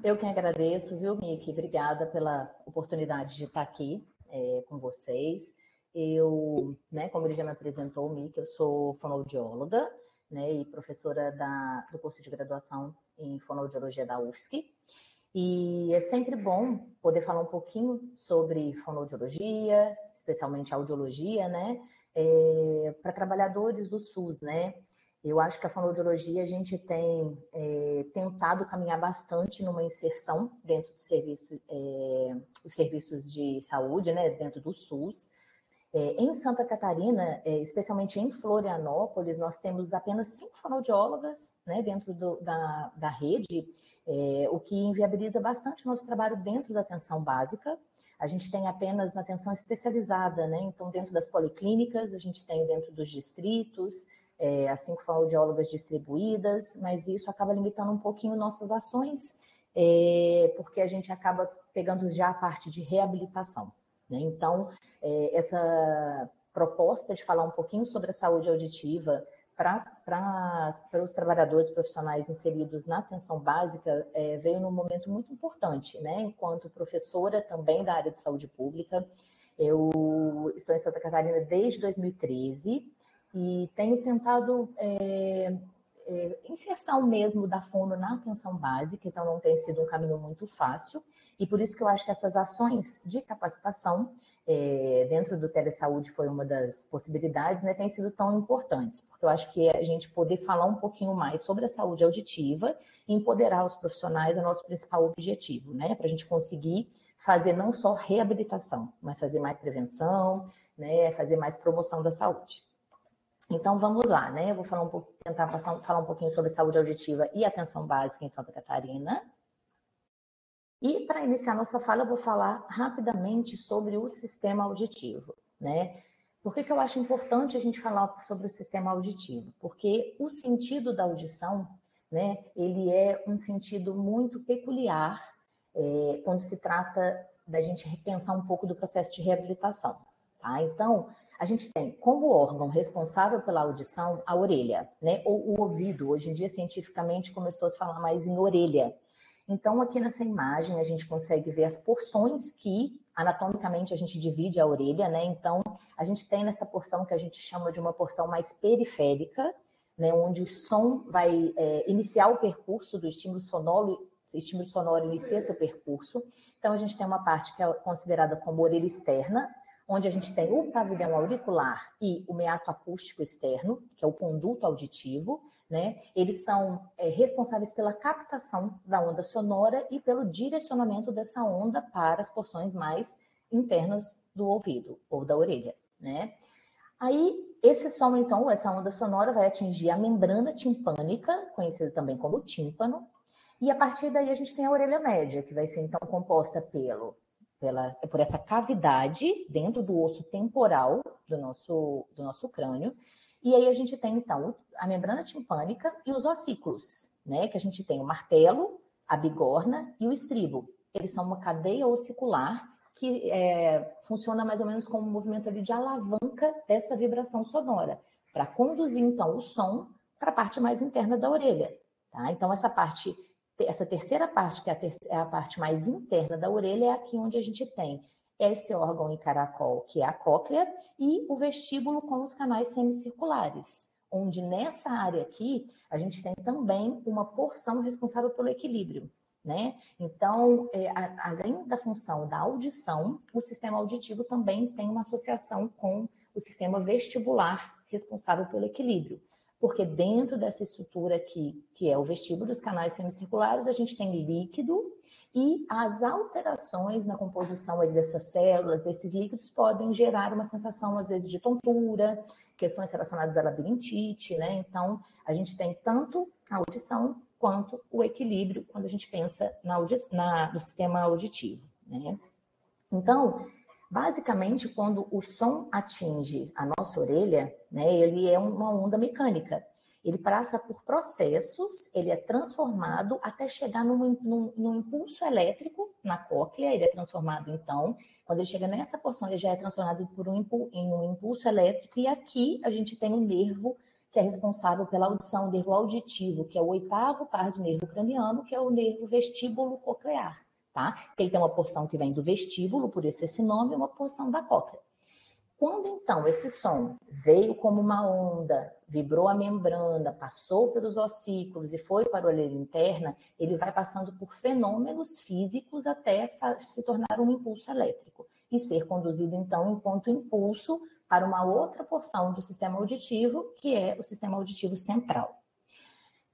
Eu que agradeço, viu, Miki? Obrigada pela oportunidade de estar aqui com vocês. Eu, né, como ele já me apresentou, Miki, eu sou fonoaudióloga, né, e professora do curso de graduação em fonoaudiologia da UFSC. E é sempre bom poder falar um pouquinho sobre fonoaudiologia, especialmente audiologia, né, para trabalhadores do SUS, né? Eu acho que a fonoaudiologia a gente tem tentado caminhar bastante numa inserção dentro dos serviços de saúde, né, dentro do SUS. Em Santa Catarina, especialmente em Florianópolis, nós temos apenas 5 fonoaudiólogas, né, dentro da rede, o que inviabiliza bastante o nosso trabalho dentro da atenção básica. A gente tem apenas na atenção especializada, né? Então, dentro das policlínicas, a gente tem dentro dos distritos, as 5 fonoaudiólogas distribuídas, mas isso acaba limitando um pouquinho nossas ações, porque a gente acaba pegando já a parte de reabilitação, né? Então, essa proposta de falar um pouquinho sobre a saúde auditiva para os trabalhadores profissionais inseridos na atenção básica veio num momento muito importante, né? Enquanto professora também da área de saúde pública, eu estou em Santa Catarina desde 2013 e tenho tentado inserção mesmo da fono na atenção básica, então não tem sido um caminho muito fácil, e por isso que eu acho que essas ações de capacitação dentro do telesaúde foi uma das possibilidades, né, têm sido tão importantes, porque eu acho que a gente poder falar um pouquinho mais sobre a saúde auditiva e empoderar os profissionais é o nosso principal objetivo, né, para a gente conseguir fazer não só reabilitação, mas fazer mais prevenção, né, fazer mais promoção da saúde. Então, vamos lá, né? Eu vou tentar falar um pouquinho sobre saúde auditiva e atenção básica em Santa Catarina. E, para iniciar nossa fala, eu vou falar rapidamente sobre o sistema auditivo, né? Por que eu acho importante a gente falar sobre o sistema auditivo? Porque o sentido da audição, né, ele é um sentido muito peculiar quando se trata da gente repensar um pouco do processo de reabilitação, tá? Então, a gente tem como órgão responsável pela audição a orelha, né? Ou o ouvido. Hoje em dia, cientificamente, começou a se falar mais em orelha. Então, aqui nessa imagem, a gente consegue ver as porções que, anatomicamente, a gente divide a orelha, né? Então, a gente tem nessa porção que a gente chama de uma porção mais periférica, né? Onde o som vai iniciar o percurso do estímulo sonoro inicia seu percurso. Então, a gente tem uma parte que é considerada como orelha externa, onde a gente tem o pavilhão auricular e o meato acústico externo, que é o conduto auditivo, né? Eles são responsáveis pela captação da onda sonora e pelo direcionamento dessa onda para as porções mais internas do ouvido ou da orelha, né? Aí, esse som, então, essa onda sonora vai atingir a membrana timpânica, conhecida também como tímpano, e a partir daí a gente tem a orelha média, que vai ser, então, composta por essa cavidade dentro do osso temporal do nosso crânio. E aí a gente tem, então, a membrana timpânica e os ossículos, né? Que a gente tem o martelo, a bigorna e o estribo. Eles são uma cadeia ossicular que funciona mais ou menos como um movimento ali de alavanca dessa vibração sonora, para conduzir, então, o som para a parte mais interna da orelha. Tá? Então, essa terceira parte, que é a parte mais interna da orelha, é aqui onde a gente tem esse órgão em caracol, que é a cóclea, e o vestíbulo com os canais semicirculares, onde nessa área aqui a gente tem também uma porção responsável pelo equilíbrio, né? Então, além da função da audição, o sistema auditivo também tem uma associação com o sistema vestibular responsável pelo equilíbrio. Porque dentro dessa estrutura aqui, que é o vestíbulo dos canais semicirculares, a gente tem líquido e as alterações na composição ali dessas células, desses líquidos, podem gerar uma sensação, às vezes, de tontura, questões relacionadas à labirintite, né? Então, a gente tem tanto a audição quanto o equilíbrio quando a gente pensa no sistema auditivo, né? Então, basicamente, quando o som atinge a nossa orelha, né, ele é uma onda mecânica. Ele passa por processos, ele é transformado até chegar num impulso elétrico na cóclea, ele é transformado, então, quando ele chega nessa porção, ele já é transformado em um impulso elétrico, e aqui a gente tem um nervo que é responsável pela audição, o nervo auditivo, que é o 8º par de nervo craniano, que é o nervo vestíbulo coclear, tá? Ele tem uma porção que vem do vestíbulo, por isso esse nome, e uma porção da cóclea. Quando, então, esse som veio como uma onda, vibrou a membrana, passou pelos ossículos e foi para a orelha interna, ele vai passando por fenômenos físicos até se tornar um impulso elétrico e ser conduzido, então, enquanto impulso para uma outra porção do sistema auditivo, que é o sistema auditivo central.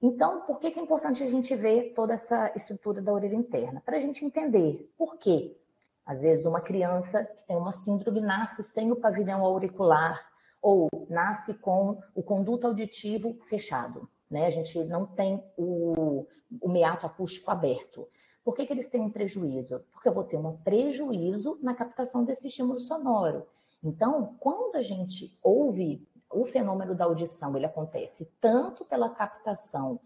Então, por que é importante a gente ver toda essa estrutura da orelha interna? Para a gente entender por quê. Às vezes, uma criança que tem uma síndrome nasce sem o pavilhão auricular ou nasce com o conduto auditivo fechado, né? A gente não tem o meato acústico aberto. Por que eles têm um prejuízo? Porque eu vou ter um prejuízo na captação desse estímulo sonoro. Então, quando a gente ouve o fenômeno da audição, ele acontece tanto pela captação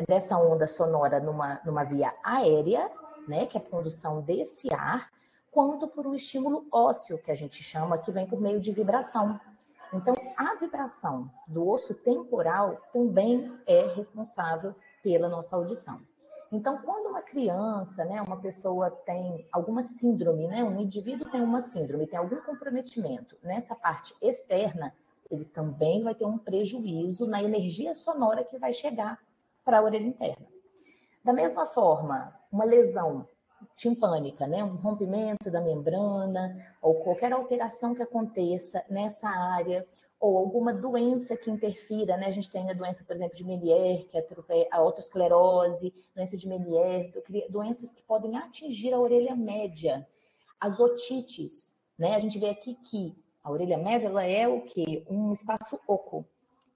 dessa onda sonora numa via aérea, né, que é a condução desse ar, quanto por um estímulo ósseo, que a gente chama, que vem por meio de vibração. Então, a vibração do osso temporal também é responsável pela nossa audição. Então, quando uma criança, né, uma pessoa tem alguma síndrome, né, um indivíduo tem uma síndrome, tem algum comprometimento nessa parte externa, ele também vai ter um prejuízo na energia sonora que vai chegar para a orelha interna. Da mesma forma, uma lesão timpânica, né, um rompimento da membrana, ou qualquer alteração que aconteça nessa área, ou alguma doença que interfira, né? A gente tem a doença, por exemplo, de Meniere, que é a otosclerose, doença de Meniere, doenças que podem atingir a orelha média, as otites, né? A gente vê aqui que a orelha média, ela é o quê? Um espaço oco.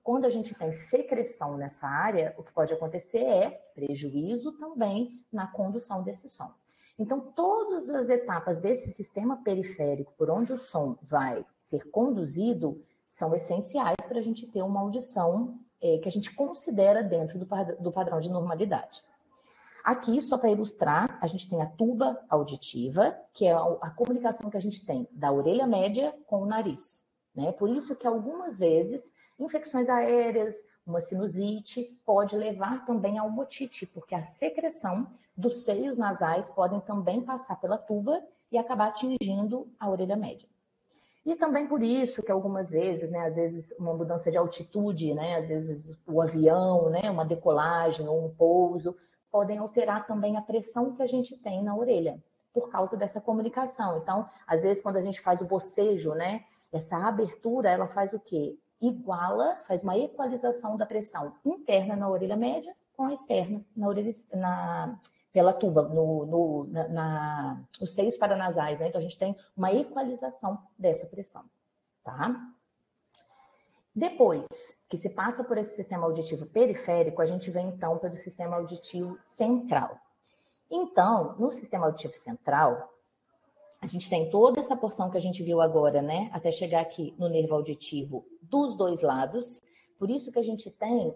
Quando a gente tem secreção nessa área, o que pode acontecer é prejuízo também na condução desse som. Então, todas as etapas desse sistema periférico, por onde o som vai ser conduzido, são essenciais para a gente ter uma audição que a gente considera dentro do padrão de normalidade. Aqui, só para ilustrar, a gente tem a tuba auditiva, que é a comunicação que a gente tem da orelha média com o nariz, né? Por isso que algumas vezes infecções aéreas, uma sinusite, pode levar também a uma otite, porque a secreção dos seios nasais podem também passar pela tuba e acabar atingindo a orelha média. E também por isso que algumas vezes, né, às vezes uma mudança de altitude, né, às vezes o avião, né, uma decolagem ou um pouso, podem alterar também a pressão que a gente tem na orelha, por causa dessa comunicação. Então, às vezes, quando a gente faz o bocejo, né, essa abertura, ela faz o quê? Faz uma equalização da pressão interna na orelha média com a externa na orelha, pela tuba, os seios paranasais, né? Então, a gente tem uma equalização dessa pressão, tá? Depois que se passa por esse sistema auditivo periférico, a gente vem, então, pelo sistema auditivo central. Então, no sistema auditivo central, a gente tem toda essa porção que a gente viu agora, né? Até chegar aqui no nervo auditivo dos dois lados. Por isso que a gente tem,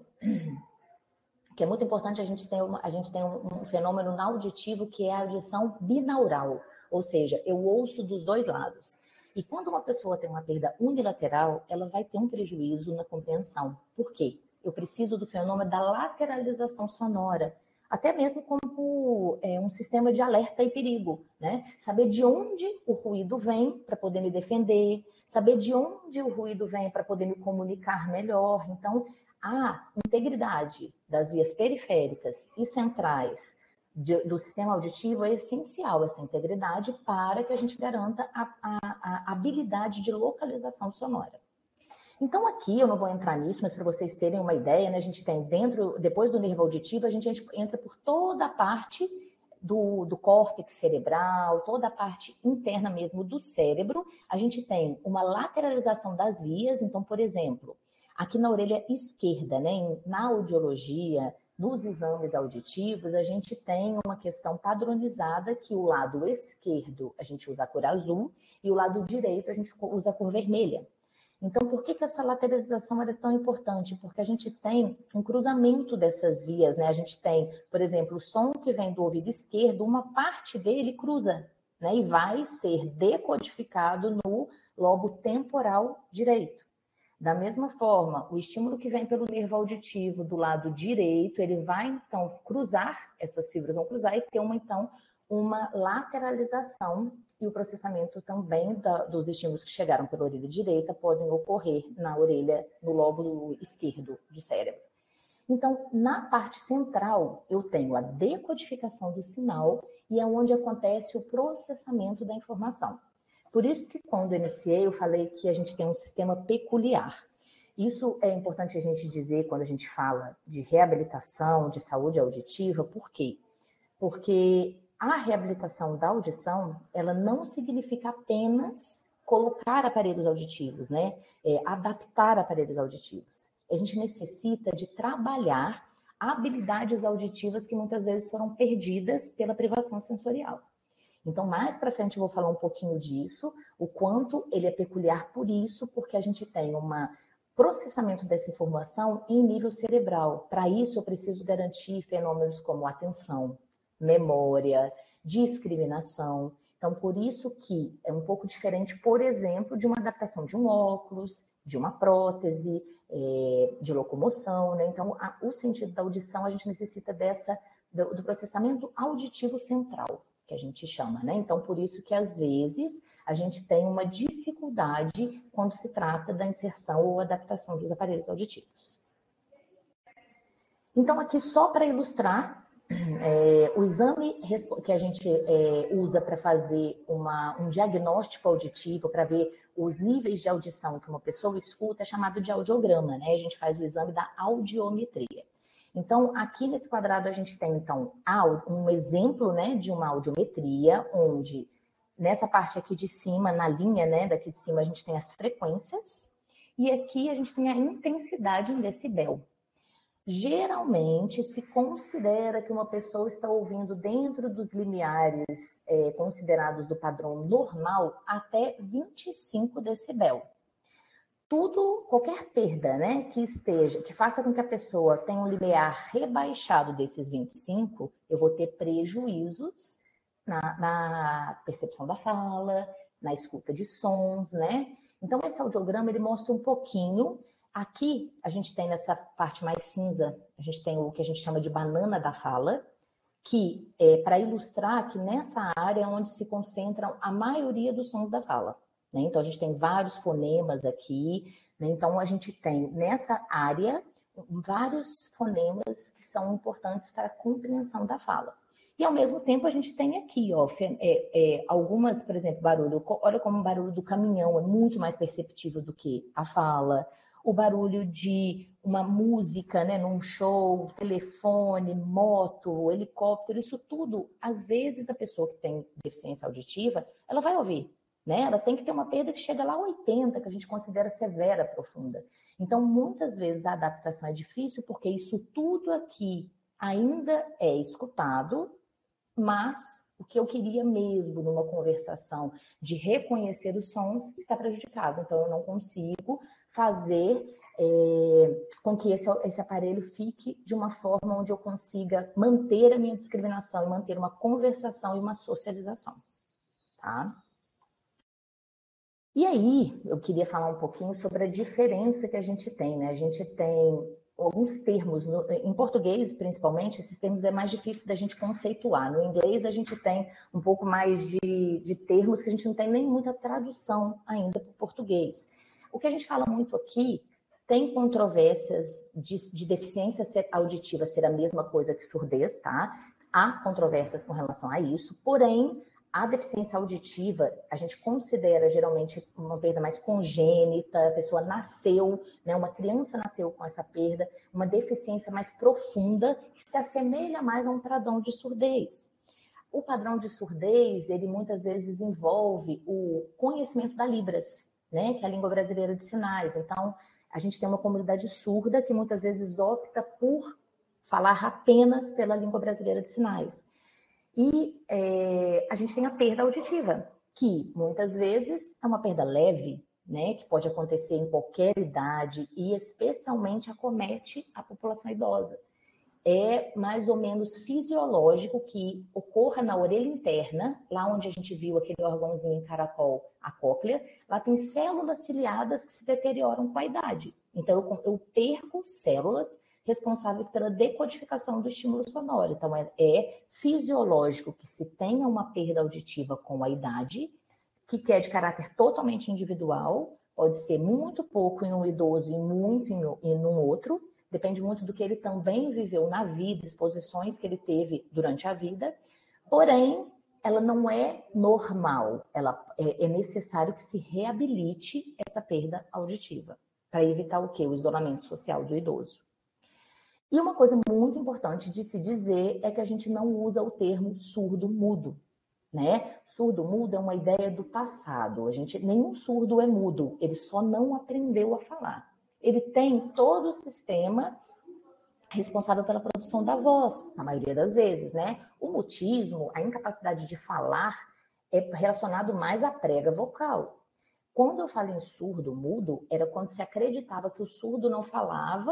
que é muito importante, a gente tem um fenômeno auditivo que é a audição binaural. Ou seja, eu ouço dos dois lados. E quando uma pessoa tem uma perda unilateral, ela vai ter um prejuízo na compreensão. Por quê? Eu preciso do fenômeno da lateralização sonora, até mesmo como um sistema de alerta e perigo, né? Saber de onde o ruído vem para poder me defender, saber de onde o ruído vem para poder me comunicar melhor. Então, a integridade das vias periféricas e centrais do sistema auditivo é essencial, essa integridade, para que a gente garanta a habilidade de localização sonora. Então, aqui, eu não vou entrar nisso, mas para vocês terem uma ideia, né, a gente tem depois do nervo auditivo, a gente entra por toda a parte do córtex cerebral, toda a parte interna mesmo do cérebro. A gente tem uma lateralização das vias. Então, por exemplo, aqui na orelha esquerda, né, na audiologia, nos exames auditivos, a gente tem uma questão padronizada que o lado esquerdo a gente usa a cor azul e o lado direito a gente usa a cor vermelha. Então, por que essa lateralização é tão importante? Porque a gente tem um cruzamento dessas vias, né? A gente tem, por exemplo, o som que vem do ouvido esquerdo, uma parte dele cruza, né? E vai ser decodificado no lobo temporal direito. Da mesma forma, o estímulo que vem pelo nervo auditivo do lado direito, ele vai, então, cruzar, essas fibras vão cruzar e ter então, uma lateralização e o processamento também dos estímulos que chegaram pela orelha direita podem ocorrer na orelha, no lóbulo esquerdo do cérebro. Então, na parte central, eu tenho a decodificação do sinal e é onde acontece o processamento da informação. Por isso que quando eu iniciei, eu falei que a gente tem um sistema peculiar. Isso é importante a gente dizer quando a gente fala de reabilitação, de saúde auditiva, por quê? Porque a reabilitação da audição, ela não significa apenas colocar aparelhos auditivos, né? Adaptar aparelhos auditivos. A gente necessita de trabalhar habilidades auditivas que muitas vezes foram perdidas pela privação sensorial. Então, mais para frente eu vou falar um pouquinho disso, o quanto ele é peculiar por isso, porque a gente tem um processamento dessa informação em nível cerebral. Para isso, eu preciso garantir fenômenos como atenção, memória, discriminação. Então, por isso que é um pouco diferente, por exemplo, de uma adaptação de um óculos, de uma prótese, de locomoção, né? Então, o sentido da audição, a gente necessita do processamento auditivo central, que a gente chama, né? Então, por isso que, às vezes, a gente tem uma dificuldade quando se trata da inserção ou adaptação dos aparelhos auditivos. Então, aqui só para ilustrar, o exame que a gente usa para fazer um diagnóstico auditivo, para ver os níveis de audição que uma pessoa escuta, é chamado de audiograma, né? A gente faz o exame da audiometria. Então, aqui nesse quadrado a gente tem, então, um exemplo, né, de uma audiometria, onde nessa parte aqui de cima, na linha, né, daqui de cima, a gente tem as frequências, e aqui a gente tem a intensidade em decibel. Geralmente se considera que uma pessoa está ouvindo dentro dos limiares considerados do padrão normal até 25 decibel. Qualquer perda, né, que faça com que a pessoa tenha um limiar rebaixado desses 25, eu vou ter prejuízos na percepção da fala, na escuta de sons, né? Então, esse audiograma, ele mostra um pouquinho. Aqui, a gente tem nessa parte mais cinza, a gente tem o que a gente chama de banana da fala, que é para ilustrar que nessa área é onde se concentram a maioria dos sons da fala. Né? Então, a gente tem vários fonemas aqui, né? Então, a gente tem nessa área vários fonemas que são importantes para a compreensão da fala. E, ao mesmo tempo, a gente tem aqui, ó, algumas, por exemplo, barulho. Olha como o barulho do caminhão é muito mais perceptível do que a fala. O barulho de uma música, né, num show, telefone, moto, helicóptero, isso tudo, às vezes, a pessoa que tem deficiência auditiva, ela vai ouvir, né? Ela tem que ter uma perda que chega lá a 80, que a gente considera severa, profunda. Então, muitas vezes, a adaptação é difícil, porque isso tudo aqui ainda é escutado, mas o que eu queria mesmo numa conversação de reconhecer os sons está prejudicado. Então, eu não consigo fazer com que esse aparelho fique de uma forma onde eu consiga manter a minha discriminação e manter uma conversação e uma socialização. Tá? E aí, eu queria falar um pouquinho sobre a diferença que a gente tem, né? A gente tem alguns termos, em português principalmente, esses termos é mais difícil da gente conceituar. No inglês, a gente tem um pouco mais de termos que a gente não tem nem muita tradução ainda para o português. O que a gente fala muito aqui, tem controvérsias de deficiência auditiva ser a mesma coisa que surdez, tá? Há controvérsias com relação a isso, porém, a deficiência auditiva, a gente considera geralmente uma perda mais congênita, a pessoa nasceu, né, uma criança nasceu com essa perda, uma deficiência mais profunda, que se assemelha mais a um padrão de surdez. O padrão de surdez, ele muitas vezes envolve o conhecimento da Libras, né, que é a língua brasileira de sinais. Então, a gente tem uma comunidade surda que muitas vezes opta por falar apenas pela língua brasileira de sinais. E a gente tem a perda auditiva, que muitas vezes é uma perda leve, né, que pode acontecer em qualquer idade e especialmente acomete a população idosa. é mais ou menos fisiológico que ocorra na orelha interna, lá onde a gente viu aquele órgãozinho em caracol, a cóclea, lá tem células ciliadas que se deterioram com a idade. Então, eu perco células responsáveis pela decodificação do estímulo sonoro. Então, é fisiológico que se tenha uma perda auditiva com a idade, que é de caráter totalmente individual, pode ser muito pouco em um idoso e muito em um outro, depende muito do que ele também viveu na vida, exposições que ele teve durante a vida, porém, ela não é normal, é necessário que se reabilite essa perda auditiva, para evitar o quê? O isolamento social do idoso. E uma coisa muito importante de se dizer é que a gente não usa o termo surdo-mudo, né? Surdo-mudo é uma ideia do passado. Nenhum surdo é mudo, ele só não aprendeu a falar. Ele tem todo o sistema responsável pela produção da voz, na maioria das vezes, né? O mutismo, a incapacidade de falar, é relacionado mais à prega vocal. Quando eu falo em surdo-mudo, era quando se acreditava que o surdo não falava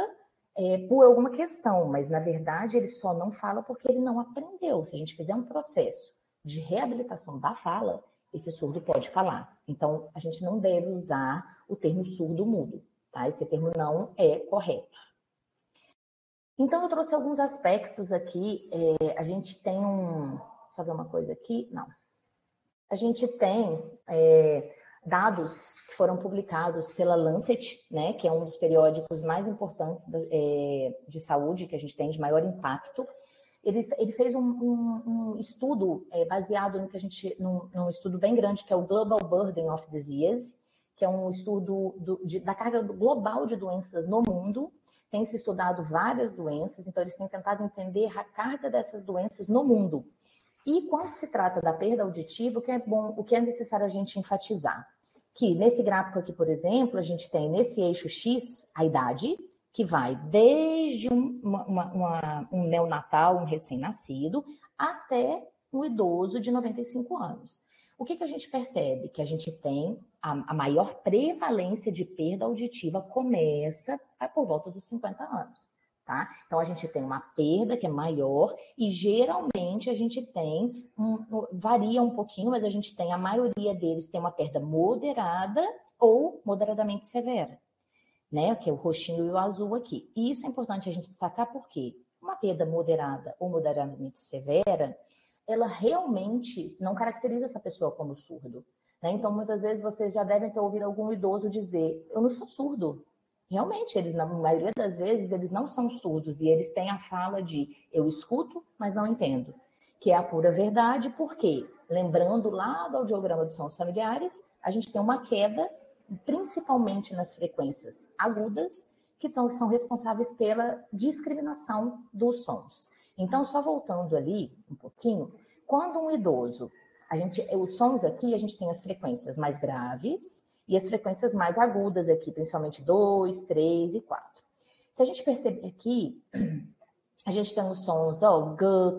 por alguma questão, mas na verdade ele só não fala porque ele não aprendeu. Se a gente fizer um processo de reabilitação da fala, esse surdo pode falar. Então, a gente não deve usar o termo surdo-mudo, tá? Esse termo não é correto. Então, eu trouxe alguns aspectos aqui. A gente tem Só ver uma coisa aqui. Não. A gente tem dados que foram publicados pela Lancet, né, que é um dos periódicos mais importantes de saúde, que a gente tem de maior impacto. Ele fez um estudo baseado num estudo bem grande, que é o Global Burden of Disease, que é um estudo da carga global de doenças no mundo. Tem se estudado várias doenças, então eles têm tentado entender a carga dessas doenças no mundo. E quando se trata da perda auditiva, o que é necessário a gente enfatizar? Que nesse gráfico aqui, por exemplo, a gente tem nesse eixo X a idade, que vai desde um neonatal, um recém-nascido, até um idoso de 95 anos. O que a gente percebe? Que a gente tem a maior prevalência de perda auditiva começa por volta dos 50 anos. Tá? Então, a gente tem uma perda que é maior e, geralmente, a gente tem, varia um pouquinho, mas a gente tem, a maioria deles tem uma perda moderada ou moderadamente severa, né? Que é o roxinho e o azul aqui. E isso é importante a gente destacar porque uma perda moderada ou moderadamente severa, ela realmente não caracteriza essa pessoa como surdo, né? Então, muitas vezes, vocês já devem ter ouvido algum idoso dizer, eu não sou surdo. Realmente, eles, na maioria das vezes, eles não são surdos e eles têm a fala de eu escuto, mas não entendo, que é a pura verdade, porque, lembrando lá do audiograma dos sons familiares, a gente tem uma queda, principalmente nas frequências agudas, que são responsáveis pela discriminação dos sons. Então, só voltando ali um pouquinho, quando um idoso, os sons aqui, a gente tem as frequências mais graves, e as frequências mais agudas aqui, principalmente 2, 3 e 4. Se a gente perceber aqui, a gente tem os sons G,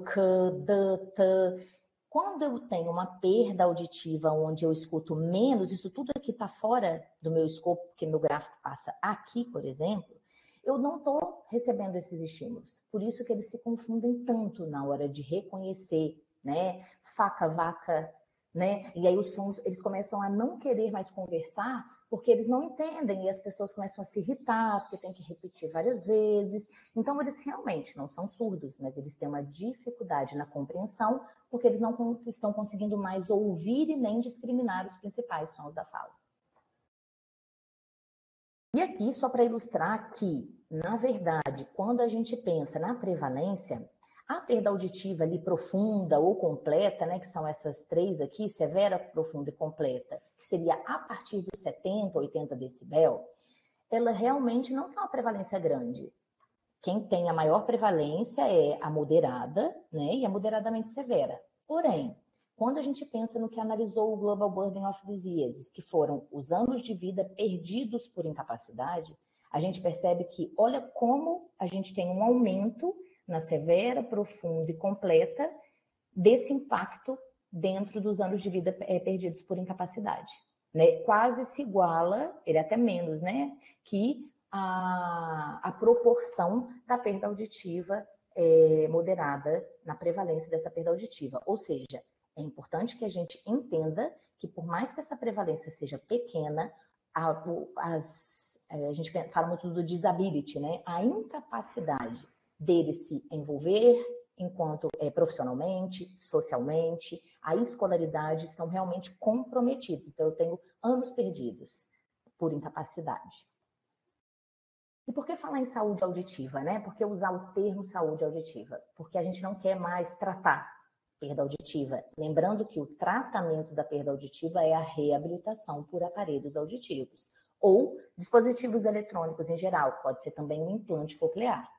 K, D, T. Quando eu tenho uma perda auditiva onde eu escuto menos, isso tudo aqui está fora do meu escopo, porque meu gráfico passa aqui, por exemplo, eu não estou recebendo esses estímulos. Por isso que eles se confundem tanto na hora de reconhecer, né? Faca, vaca, né? E aí os sons, eles começam a não querer mais conversar porque eles não entendem e as pessoas começam a se irritar porque tem que repetir várias vezes. Então eles realmente não são surdos, mas eles têm uma dificuldade na compreensão porque eles não estão conseguindo mais ouvir e nem discriminar os principais sons da fala. E aqui, só para ilustrar que, na verdade, quando a gente pensa na prevalência, a perda auditiva ali profunda ou completa, né, que são essas três aqui, severa, profunda e completa, que seria a partir dos 70, 80 decibel, ela realmente não tem uma prevalência grande. Quem tem a maior prevalência é a moderada, né, e a moderadamente severa. Porém, quando a gente pensa no que analisou o Global Burden of Diseases, que foram os anos de vida perdidos por incapacidade, a gente percebe que, olha como a gente tem um aumento na severa, profunda e completa desse impacto dentro dos anos de vida perdidos por incapacidade. Né? Quase se iguala, ele é até menos, né? Que a proporção da perda auditiva moderada na prevalência dessa perda auditiva. Ou seja, é importante que a gente entenda que, por mais que essa prevalência seja pequena, a gente fala muito do disability, né? A incapacidade dele se envolver enquanto profissionalmente, socialmente, a escolaridade estão realmente comprometidos. Então, eu tenho anos perdidos por incapacidade. E por que falar em saúde auditiva, né? Por que usar o termo saúde auditiva? Porque a gente não quer mais tratar perda auditiva. Lembrando que o tratamento da perda auditiva é a reabilitação por aparelhos auditivos ou dispositivos eletrônicos em geral, pode ser também um implante coclear.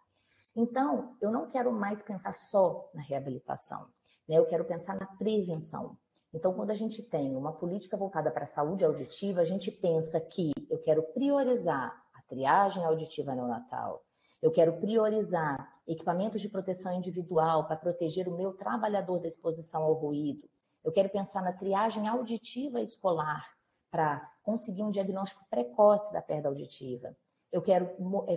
Então, eu não quero mais pensar só na reabilitação, né? Eu quero pensar na prevenção. Então, quando a gente tem uma política voltada para a saúde auditiva, a gente pensa que eu quero priorizar a triagem auditiva neonatal, eu quero priorizar equipamentos de proteção individual para proteger o meu trabalhador da exposição ao ruído, eu quero pensar na triagem auditiva escolar para conseguir um diagnóstico precoce da perda auditiva. Eu quero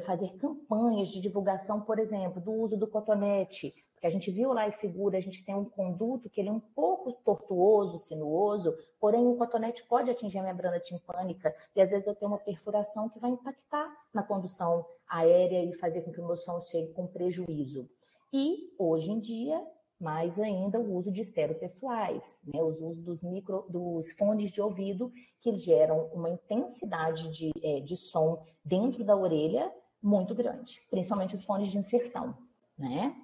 fazer campanhas de divulgação, por exemplo, do uso do cotonete, porque a gente viu lá em figura, a gente tem um conduto que ele é um pouco tortuoso, sinuoso, porém o cotonete pode atingir a membrana timpânica e às vezes eu tenho uma perfuração que vai impactar na condução aérea e fazer com que o meu som chegue com prejuízo. E, hoje em dia, mais ainda o uso de estereopessoais, né? Os usos dos fones de ouvido que geram uma intensidade de som dentro da orelha muito grande, principalmente os fones de inserção, né?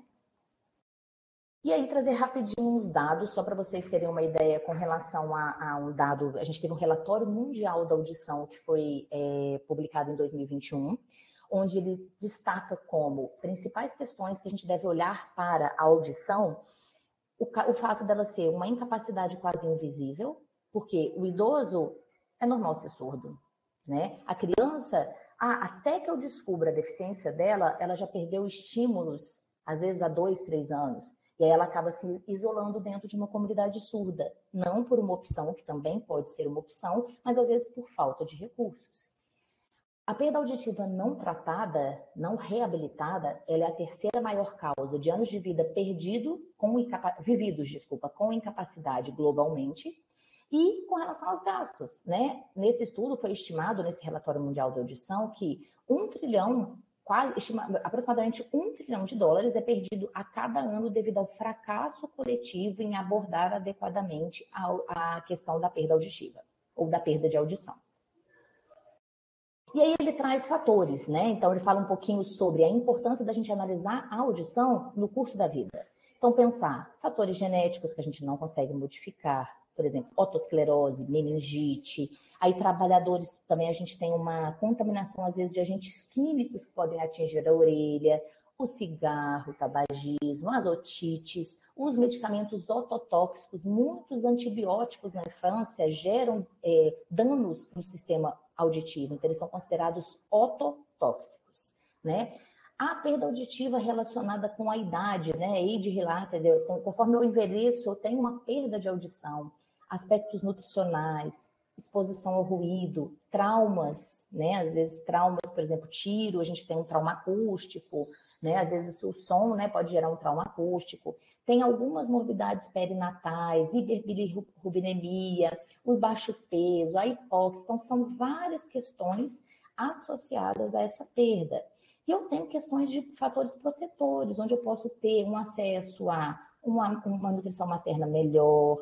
E aí trazer rapidinho uns dados, só para vocês terem uma ideia com relação a um dado, a gente teve um relatório mundial da audição que foi publicado em 2021, onde ele destaca como principais questões que a gente deve olhar para a audição, o fato dela ser uma incapacidade quase invisível, porque o idoso é normal ser surdo, né? A criança, até que eu descubra a deficiência dela, ela já perdeu estímulos, às vezes há 2, 3 anos, e aí ela acaba se isolando dentro de uma comunidade surda, não por uma opção, que também pode ser uma opção, mas às vezes por falta de recursos. A perda auditiva não tratada, não reabilitada, ela é a terceira maior causa de anos de vida vividos com incapacidade globalmente. E com relação aos gastos, né? Nesse estudo foi estimado, nesse relatório mundial da audição, que aproximadamente $1 trilhão é perdido a cada ano devido ao fracasso coletivo em abordar adequadamente a questão da perda auditiva ou da perda de audição. E aí ele traz fatores, né? Então ele fala um pouquinho sobre a importância da gente analisar a audição no curso da vida. Então pensar fatores genéticos que a gente não consegue modificar, por exemplo, otosclerose, meningite. Aí trabalhadores também a gente tem uma contaminação às vezes de agentes químicos que podem atingir a orelha, o cigarro, o tabagismo, as otites, os medicamentos ototóxicos, muitos antibióticos na infância geram danos no sistema auditivo, então eles são considerados ototóxicos, né? A perda auditiva relacionada com a idade, né? Age related, conforme eu envelheço, eu tenho uma perda de audição, aspectos nutricionais, exposição ao ruído, traumas, né? Às vezes traumas, por exemplo, tiro, a gente tem um trauma acústico, né? Às vezes o som, né, pode gerar um trauma acústico. Tem algumas morbidades perinatais, hiperbilirrubinemia, o baixo peso, a hipóxia. Então, são várias questões associadas a essa perda. E eu tenho questões de fatores protetores, onde eu posso ter um acesso a uma nutrição materna melhor,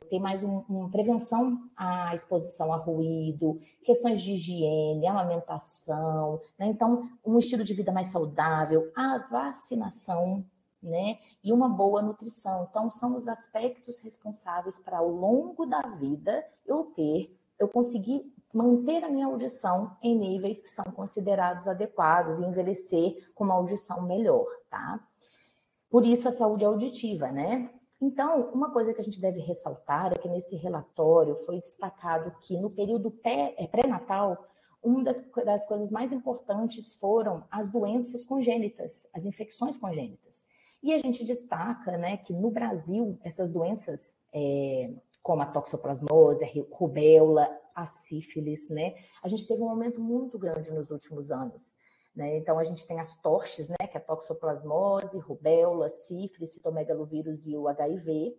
ter mais uma prevenção à exposição a ruído, questões de higiene, amamentação, né? Então, um estilo de vida mais saudável, a vacinação, né? E uma boa nutrição. Então, são os aspectos responsáveis para, ao longo da vida, eu conseguir manter a minha audição em níveis que são considerados adequados e envelhecer com uma audição melhor, tá? Por isso a saúde auditiva, né? Então, uma coisa que a gente deve ressaltar é que nesse relatório foi destacado que no período pré-natal, uma das coisas mais importantes foram as doenças congênitas, as infecções congênitas. E a gente destaca, né, que no Brasil, essas doenças, como a toxoplasmose, a rubéola, a sífilis, né, a gente teve um aumento muito grande nos últimos anos, né? Então, a gente tem as torches, né, que é a toxoplasmose, rubéola, sífilis, citomegalovírus e o HIV,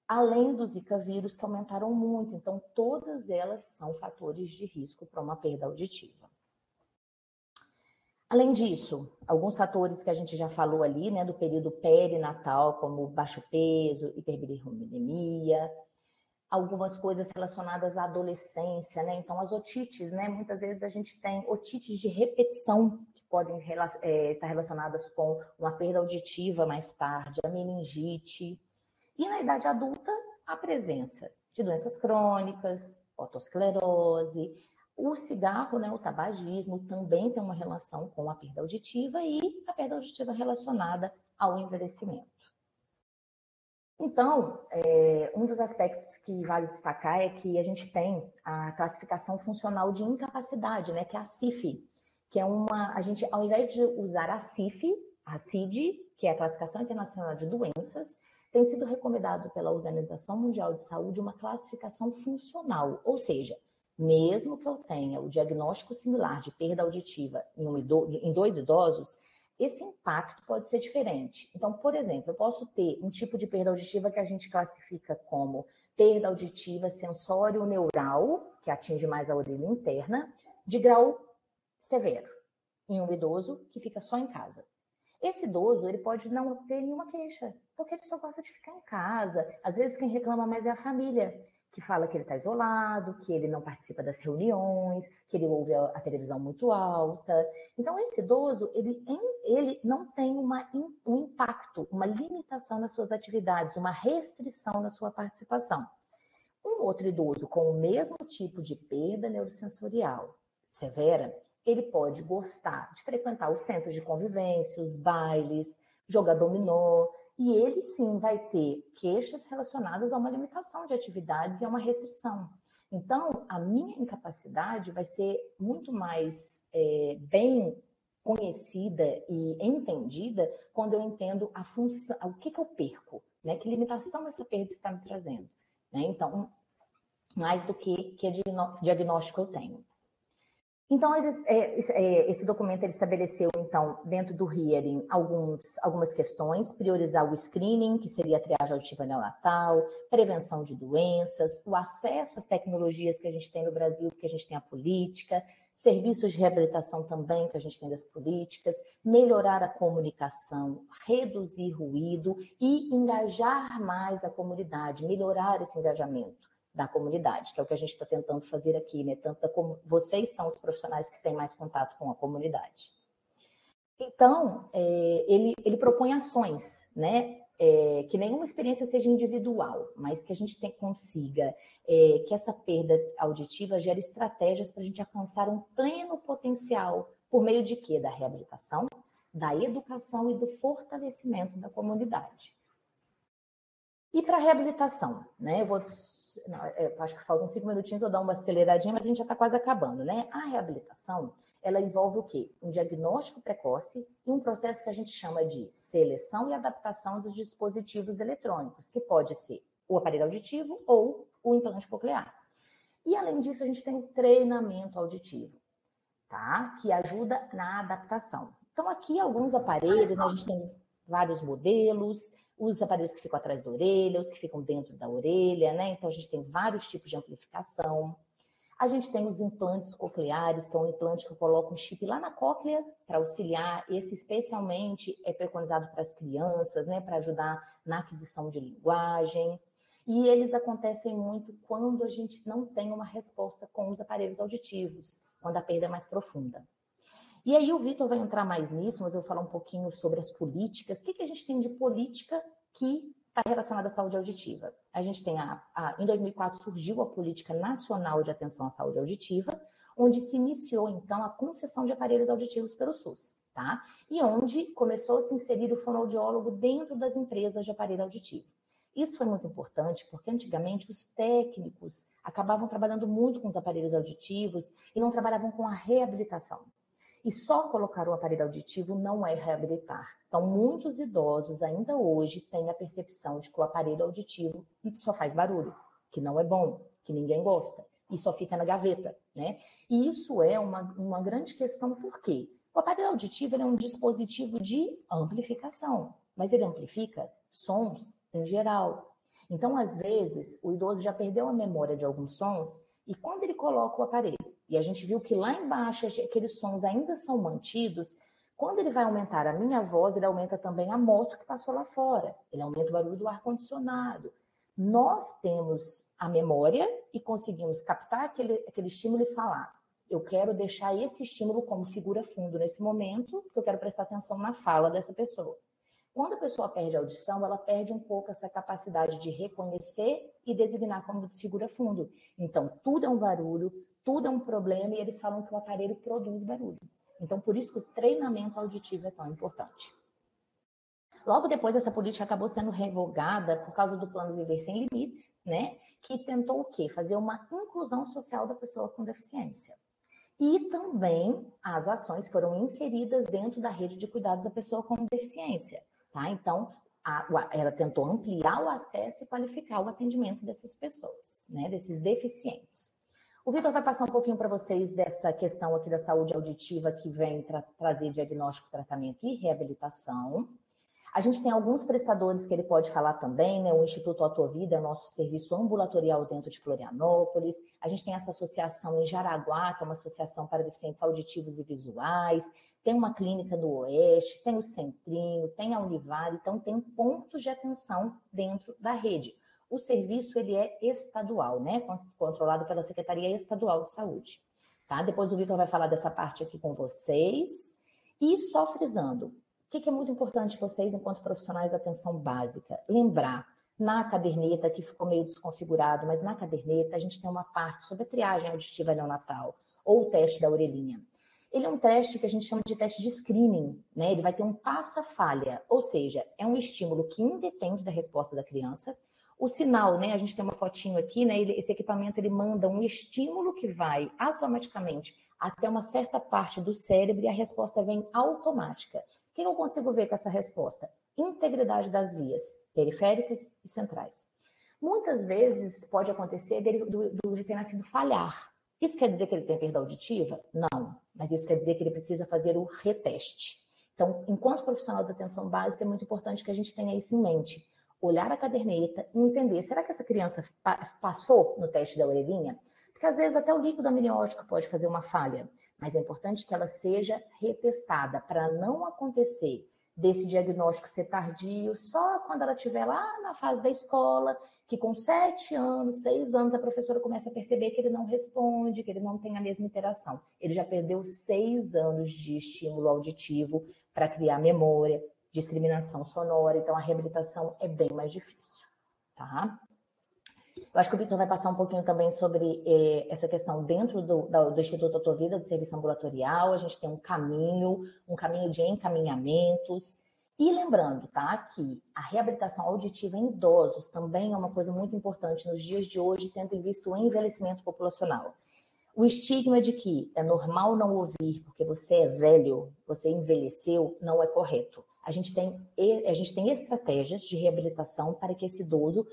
além do Zika vírus, que aumentaram muito. Então, todas elas são fatores de risco para uma perda auditiva. Além disso, alguns fatores que a gente já falou ali, né, do período perinatal, como baixo peso, hiperbilirubinemia, algumas coisas relacionadas à adolescência, né? Então, as otites, né? Muitas vezes a gente tem otites de repetição, que podem estar relacionadas com uma perda auditiva mais tarde, a meningite. E na idade adulta, a presença de doenças crônicas, otosclerose, o cigarro, né, o tabagismo, também tem uma relação com a perda auditiva e a perda auditiva relacionada ao envelhecimento. Então, um dos aspectos que vale destacar é que a gente tem a classificação funcional de incapacidade, né, que é a CIF, que é a gente, ao invés de usar a CIF, a CID, que é a Classificação Internacional de Doenças, tem sido recomendado pela Organização Mundial de Saúde uma classificação funcional, ou seja, mesmo que eu tenha o diagnóstico similar de perda auditiva em dois idosos, esse impacto pode ser diferente. Então, por exemplo, eu posso ter um tipo de perda auditiva que a gente classifica como perda auditiva sensório-neural, que atinge mais a orelha interna, de grau severo, em um idoso que fica só em casa. Esse idoso, ele pode não ter nenhuma queixa, porque ele só gosta de ficar em casa. Às vezes, quem reclama mais é a família, que fala que ele está isolado, que ele não participa das reuniões, que ele ouve a televisão muito alta. Então, esse idoso, ele não tem um impacto, uma limitação nas suas atividades, uma restrição na sua participação. Um outro idoso com o mesmo tipo de perda neurosensorial severa, ele pode gostar de frequentar os centros de convivência, os bailes, jogar dominó, e ele sim vai ter queixas relacionadas a uma limitação de atividades e a uma restrição. Então, a minha incapacidade vai ser muito mais bem conhecida e entendida quando eu entendo a função, o que eu perco, né? Que limitação essa perda está me trazendo, né? Então, mais do que diagnóstico eu tenho. Então, esse documento ele estabeleceu, então, dentro do hearing, algumas questões, priorizar o screening, que seria a triagem auditiva neonatal, prevenção de doenças, o acesso às tecnologias que a gente tem no Brasil, porque a gente tem a política, serviços de reabilitação também, que a gente tem das políticas, melhorar a comunicação, reduzir ruído e engajar mais a comunidade, melhorar esse engajamento da comunidade, que é o que a gente está tentando fazer aqui, né? Tanto como vocês são os profissionais que têm mais contato com a comunidade. Então, ele propõe ações, né? Que nenhuma experiência seja individual, mas que a gente consiga que essa perda auditiva gere estratégias para a gente alcançar um pleno potencial por meio de quê? Da reabilitação, da educação e do fortalecimento da comunidade. E para a reabilitação, né? Eu acho que faltam 5 minutinhos, eu dar uma aceleradinha, mas a gente já está quase acabando, né? A reabilitação, ela envolve o quê? Um diagnóstico precoce e um processo que a gente chama de seleção e adaptação dos dispositivos eletrônicos, que pode ser o aparelho auditivo ou o implante coclear. E, além disso, a gente tem o treinamento auditivo, tá? Que ajuda na adaptação. Então, aqui, alguns aparelhos, né? A gente tem vários modelos, os aparelhos que ficam atrás da orelha, os que ficam dentro da orelha, né? Então, a gente tem vários tipos de amplificação. A gente tem os implantes cocleares, que é um implante que eu coloco um chip lá na cóclea para auxiliar. Esse, especialmente, é preconizado para as crianças, né? Para ajudar na aquisição de linguagem. E eles acontecem muito quando a gente não tem uma resposta com os aparelhos auditivos, quando a perda é mais profunda. E aí o Vitor vai entrar mais nisso, mas eu vou falar um pouquinho sobre as políticas. O que a gente tem de política que está relacionada à saúde auditiva? A gente tem, em 2004, surgiu a Política Nacional de Atenção à Saúde Auditiva, onde se iniciou, então, a concessão de aparelhos auditivos pelo SUS, tá? E onde começou a se inserir o fonoaudiólogo dentro das empresas de aparelho auditivo. Isso foi muito importante porque antigamente os técnicos acabavam trabalhando muito com os aparelhos auditivos e não trabalhavam com a reabilitação. E só colocar o aparelho auditivo não é reabilitar. Então, muitos idosos ainda hoje têm a percepção de que o aparelho auditivo só faz barulho, que não é bom, que ninguém gosta, e só fica na gaveta, né? E isso é uma grande questão, por quê? O aparelho auditivo ele é um dispositivo de amplificação, mas ele amplifica sons em geral. Então, às vezes, o idoso já perdeu a memória de alguns sons e quando ele coloca o aparelho, e a gente viu que lá embaixo aqueles sons ainda são mantidos, quando ele vai aumentar a minha voz, ele aumenta também a moto que passou lá fora, ele aumenta o barulho do ar-condicionado. Nós temos a memória e conseguimos captar aquele estímulo e falar: eu quero deixar esse estímulo como figura fundo nesse momento, porque eu quero prestar atenção na fala dessa pessoa. Quando a pessoa perde a audição, ela perde um pouco essa capacidade de reconhecer e designar como figura fundo. Então, tudo é um barulho, tudo é um problema, e eles falam que o aparelho produz barulho. Então, por isso que o treinamento auditivo é tão importante. Logo depois, essa política acabou sendo revogada por causa do Plano Viver Sem Limites, né? Que tentou o quê? Fazer uma inclusão social da pessoa com deficiência. E também as ações foram inseridas dentro da rede de cuidados da pessoa com deficiência, tá? Então, ela tentou ampliar o acesso e qualificar o atendimento dessas pessoas, né? Desses deficientes. O Vitor vai passar um pouquinho para vocês dessa questão aqui da saúde auditiva que vem trazer diagnóstico, tratamento e reabilitação. A gente tem alguns prestadores que ele pode falar também, né? O Instituto Autovida é o nosso serviço ambulatorial dentro de Florianópolis. A gente tem essa associação em Jaraguá, que é uma associação para deficientes auditivos e visuais. Tem uma clínica no Oeste, tem o Centrinho, tem a Univale. Então, tem pontos de atenção dentro da rede. O serviço, ele é estadual, né? Controlado pela Secretaria Estadual de Saúde. Tá? Depois o Vitor vai falar dessa parte aqui com vocês. E só frisando, o que é muito importante vocês, enquanto profissionais da atenção básica? Lembrar, na caderneta, que ficou meio desconfigurado, mas na caderneta a gente tem uma parte sobre a triagem auditiva neonatal, ou o teste da orelhinha. Ele é um teste que a gente chama de teste de screening, né? Ele vai ter um passa-falha, ou seja, é um estímulo que independe da resposta da criança. O sinal, né? A gente tem uma fotinho aqui, né? Esse equipamento ele manda um estímulo que vai automaticamente até uma certa parte do cérebro e a resposta vem automática. O que eu consigo ver com essa resposta? Integridade das vias periféricas e centrais. Muitas vezes pode acontecer do recém-nascido falhar. Isso quer dizer que ele tem perda auditiva? Não, mas isso quer dizer que ele precisa fazer o reteste. Então, enquanto profissional da atenção básica, é muito importante que a gente tenha isso em mente. Olhar a caderneta e entender, será que essa criança passou no teste da orelhinha? Porque às vezes até o líquido amniótico pode fazer uma falha. Mas é importante que ela seja retestada para não acontecer desse diagnóstico ser tardio só quando ela estiver lá na fase da escola, que com 7 anos, 6 anos, a professora começa a perceber que ele não responde, que ele não tem a mesma interação. Ele já perdeu 6 anos de estímulo auditivo para criar memória, discriminação sonora, então a reabilitação é bem mais difícil, tá? Eu acho que o Vitor vai passar um pouquinho também sobre essa questão dentro do Instituto Autovida, do serviço ambulatorial. A gente tem um caminho de encaminhamentos. E lembrando, tá, que a reabilitação auditiva em idosos também é uma coisa muito importante nos dias de hoje, tendo em vista o envelhecimento populacional. O estigma de que é normal não ouvir porque você é velho, você envelheceu, não é correto. A gente tem estratégias de reabilitação para que esse idoso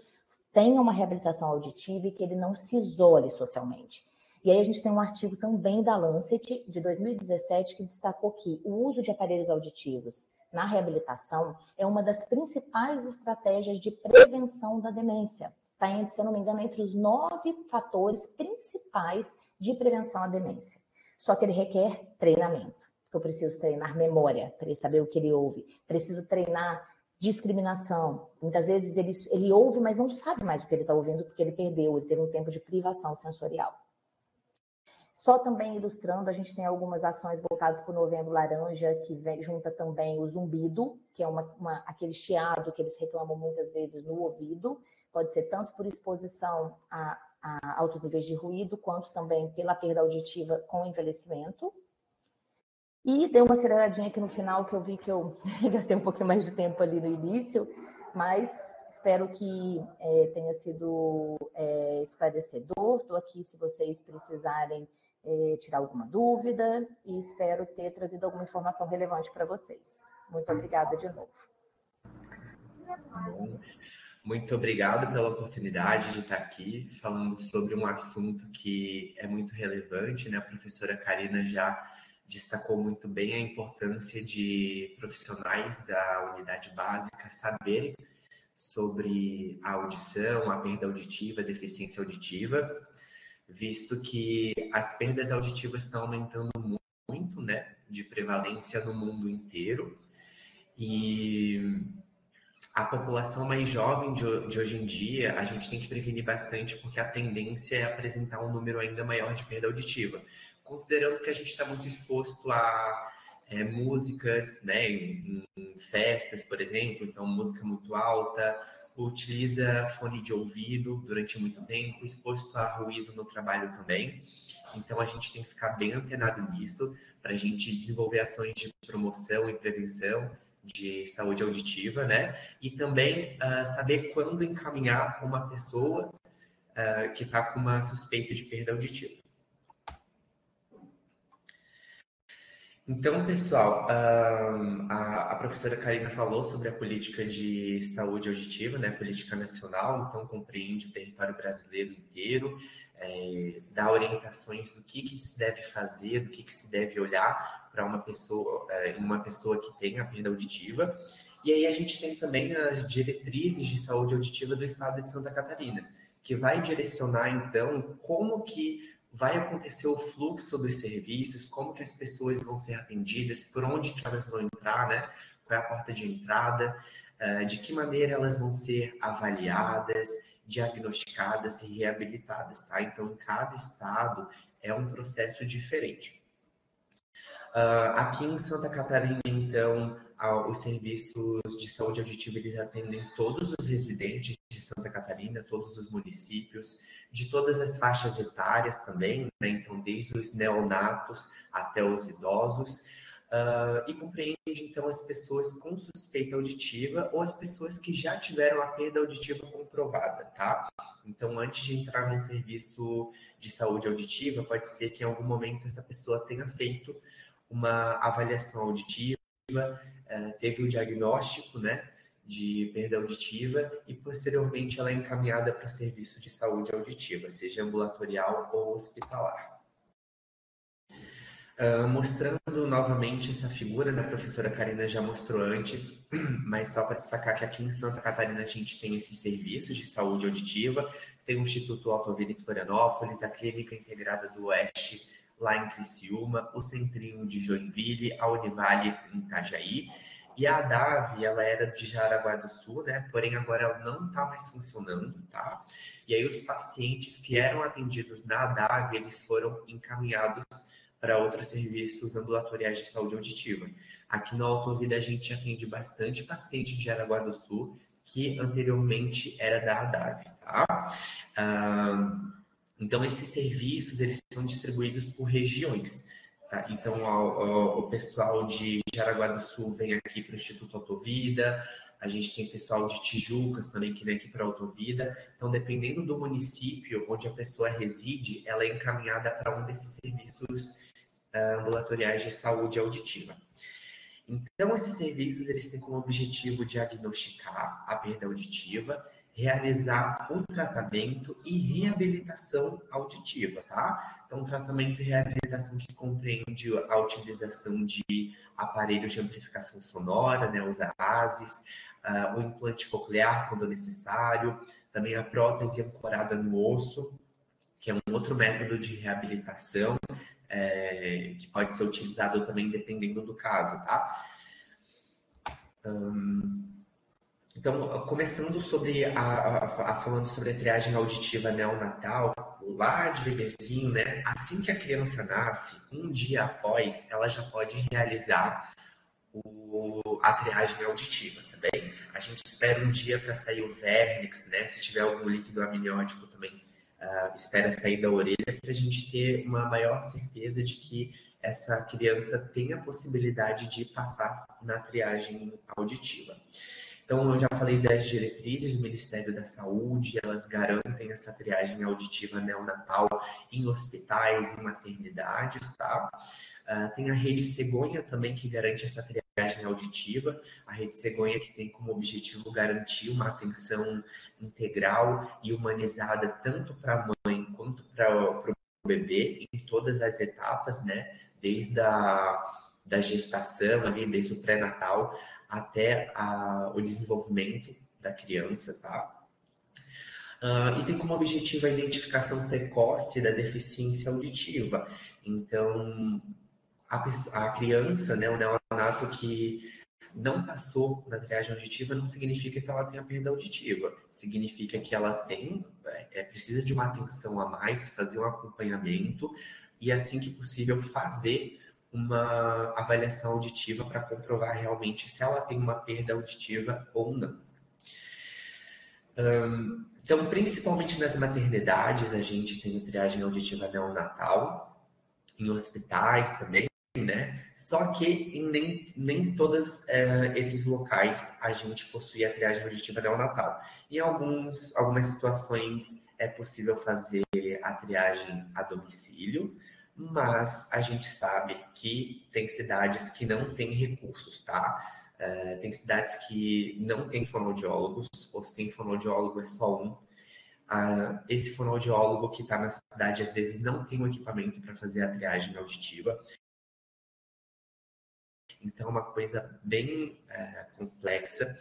tenha uma reabilitação auditiva e que ele não se isole socialmente. E aí a gente tem um artigo também da Lancet, de 2017, que destacou que o uso de aparelhos auditivos na reabilitação é uma das principais estratégias de prevenção da demência. Está, se eu não me engano, entre os 9 fatores principais de prevenção à demência. Só que ele requer treinamento. Eu preciso treinar memória, para ele saber o que ele ouve. Preciso treinar discriminação. Muitas vezes ele ouve, mas não sabe mais o que ele está ouvindo, porque ele perdeu, ele teve um tempo de privação sensorial. Só também ilustrando, a gente tem algumas ações voltadas para o Novembro Laranja, que junta também o zumbido, que é aquele chiado que eles reclamam muitas vezes no ouvido. Pode ser tanto por exposição a altos níveis de ruído, quanto também pela perda auditiva com envelhecimento. E dei uma aceleradinha aqui no final, que eu vi que eu gastei um pouquinho mais de tempo ali no início, mas espero que tenha sido esclarecedor. Estou aqui se vocês precisarem tirar alguma dúvida e espero ter trazido alguma informação relevante para vocês. Muito obrigada de novo. Muito obrigado pela oportunidade de estar aqui falando sobre um assunto que é muito relevante, né? A professora Karina já destacou muito bem a importância de profissionais da unidade básica saberem sobre a audição, a perda auditiva, a deficiência auditiva, visto que as perdas auditivas estão aumentando muito, né, de prevalência no mundo inteiro, e a população mais jovem de hoje em dia, a gente tem que prevenir bastante, porque a tendência é apresentar um número ainda maior de perda auditiva. Considerando que a gente está muito exposto a músicas, né, em festas, por exemplo, então música muito alta, utiliza fone de ouvido durante muito tempo, exposto a ruído no trabalho também. Então a gente tem que ficar bem antenado nisso, para a gente desenvolver ações de promoção e prevenção de saúde auditiva, né? E também saber quando encaminhar uma pessoa que está com uma suspeita de perda auditiva. Então, pessoal, a professora Karina falou sobre a política de saúde auditiva, né, política nacional, então compreende o território brasileiro inteiro, dá orientações do que se deve fazer, do que se deve olhar para uma pessoa que tenha perda auditiva. E aí a gente tem também as diretrizes de saúde auditiva do estado de Santa Catarina, que vai direcionar, então, como que vai acontecer o fluxo dos serviços, como que as pessoas vão ser atendidas, por onde que elas vão entrar, né? Qual é a porta de entrada, de que maneira elas vão ser avaliadas, diagnosticadas e reabilitadas, tá? Então, cada estado é um processo diferente. Aqui em Santa Catarina, então, os serviços de saúde auditiva, eles atendem todos os residentes de Santa Catarina, todos os municípios, de todas as faixas etárias também, né? Então, desde os neonatos até os idosos, e compreende, então, as pessoas com suspeita auditiva ou as pessoas que já tiveram a perda auditiva comprovada, tá? Então, antes de entrar num serviço de saúde auditiva, pode ser que em algum momento essa pessoa tenha feito uma avaliação auditiva, teve o diagnóstico, né, de perda auditiva e posteriormente ela é encaminhada para o serviço de saúde auditiva, seja ambulatorial ou hospitalar. Mostrando novamente essa figura, né, a professora Karina já mostrou antes, mas só para destacar que aqui em Santa Catarina a gente tem esse serviço de saúde auditiva, tem o Instituto Autovida em Florianópolis, a Clínica Integrada do Oeste lá em Criciúma, o Centrinho de Joinville, a Univale em Itajaí, e a ADAV, ela era de Jaraguá do Sul, né? Porém agora ela não está mais funcionando, tá? E aí os pacientes que eram atendidos na ADAV, eles foram encaminhados para outros serviços ambulatoriais de saúde auditiva. Aqui no Autovida a gente atende bastante paciente de Jaraguá do Sul, que anteriormente era da ADAV, tá? Então, esses serviços, eles são distribuídos por regiões, tá? Então, o pessoal de Jaraguá do Sul vem aqui para o Instituto Autovida, a gente tem pessoal de Tijucas também que vem aqui para a Autovida. Então, dependendo do município onde a pessoa reside, ela é encaminhada para um desses serviços ambulatoriais de saúde auditiva. Então, esses serviços, eles têm como objetivo diagnosticar a perda auditiva, realizar o tratamento e reabilitação auditiva, tá? Então, tratamento e reabilitação que compreende a utilização de aparelhos de amplificação sonora, né, os AASes, o implante coclear, quando necessário, também a prótese ancorada no osso, que é um outro método de reabilitação, que pode ser utilizado também dependendo do caso, tá? Então, começando sobre falando sobre a triagem auditiva neonatal, lá de bebezinho, né? Assim que a criança nasce, um dia após, ela já pode realizar a triagem auditiva, tá bem? A gente espera um dia para sair o vernix, né? Se tiver algum líquido amniótico também, espera sair da orelha para a gente ter uma maior certeza de que essa criança tem a possibilidade de passar na triagem auditiva. Então, eu já falei das diretrizes do Ministério da Saúde, elas garantem essa triagem auditiva neonatal em hospitais e maternidades, tá? Tem a Rede Cegonha também, que garante essa triagem auditiva. A Rede Cegonha que tem como objetivo garantir uma atenção integral e humanizada tanto para a mãe quanto para o bebê em todas as etapas, né? Desde da gestação ali, desde o pré-natal até o desenvolvimento da criança, tá? E tem como objetivo a identificação precoce da deficiência auditiva. Então, a criança, né, o neonato que não passou na triagem auditiva não significa que ela tenha perda auditiva. Significa que ela precisa de uma atenção a mais, fazer um acompanhamento e, assim que possível, fazer uma avaliação auditiva para comprovar realmente se ela tem uma perda auditiva ou não. Então, principalmente nas maternidades, a gente tem triagem auditiva neonatal, em hospitais também, né? Só que em nem todos esses locais a gente possui a triagem auditiva neonatal. Em algumas situações é possível fazer a triagem a domicílio, mas a gente sabe que tem cidades que não têm recursos, tá? Tem cidades que não têm fonoaudiólogos, ou se tem fonoaudiólogo é só um. Esse fonoaudiólogo que está na cidade às vezes não tem um equipamento para fazer a triagem auditiva. Então é uma coisa bem complexa,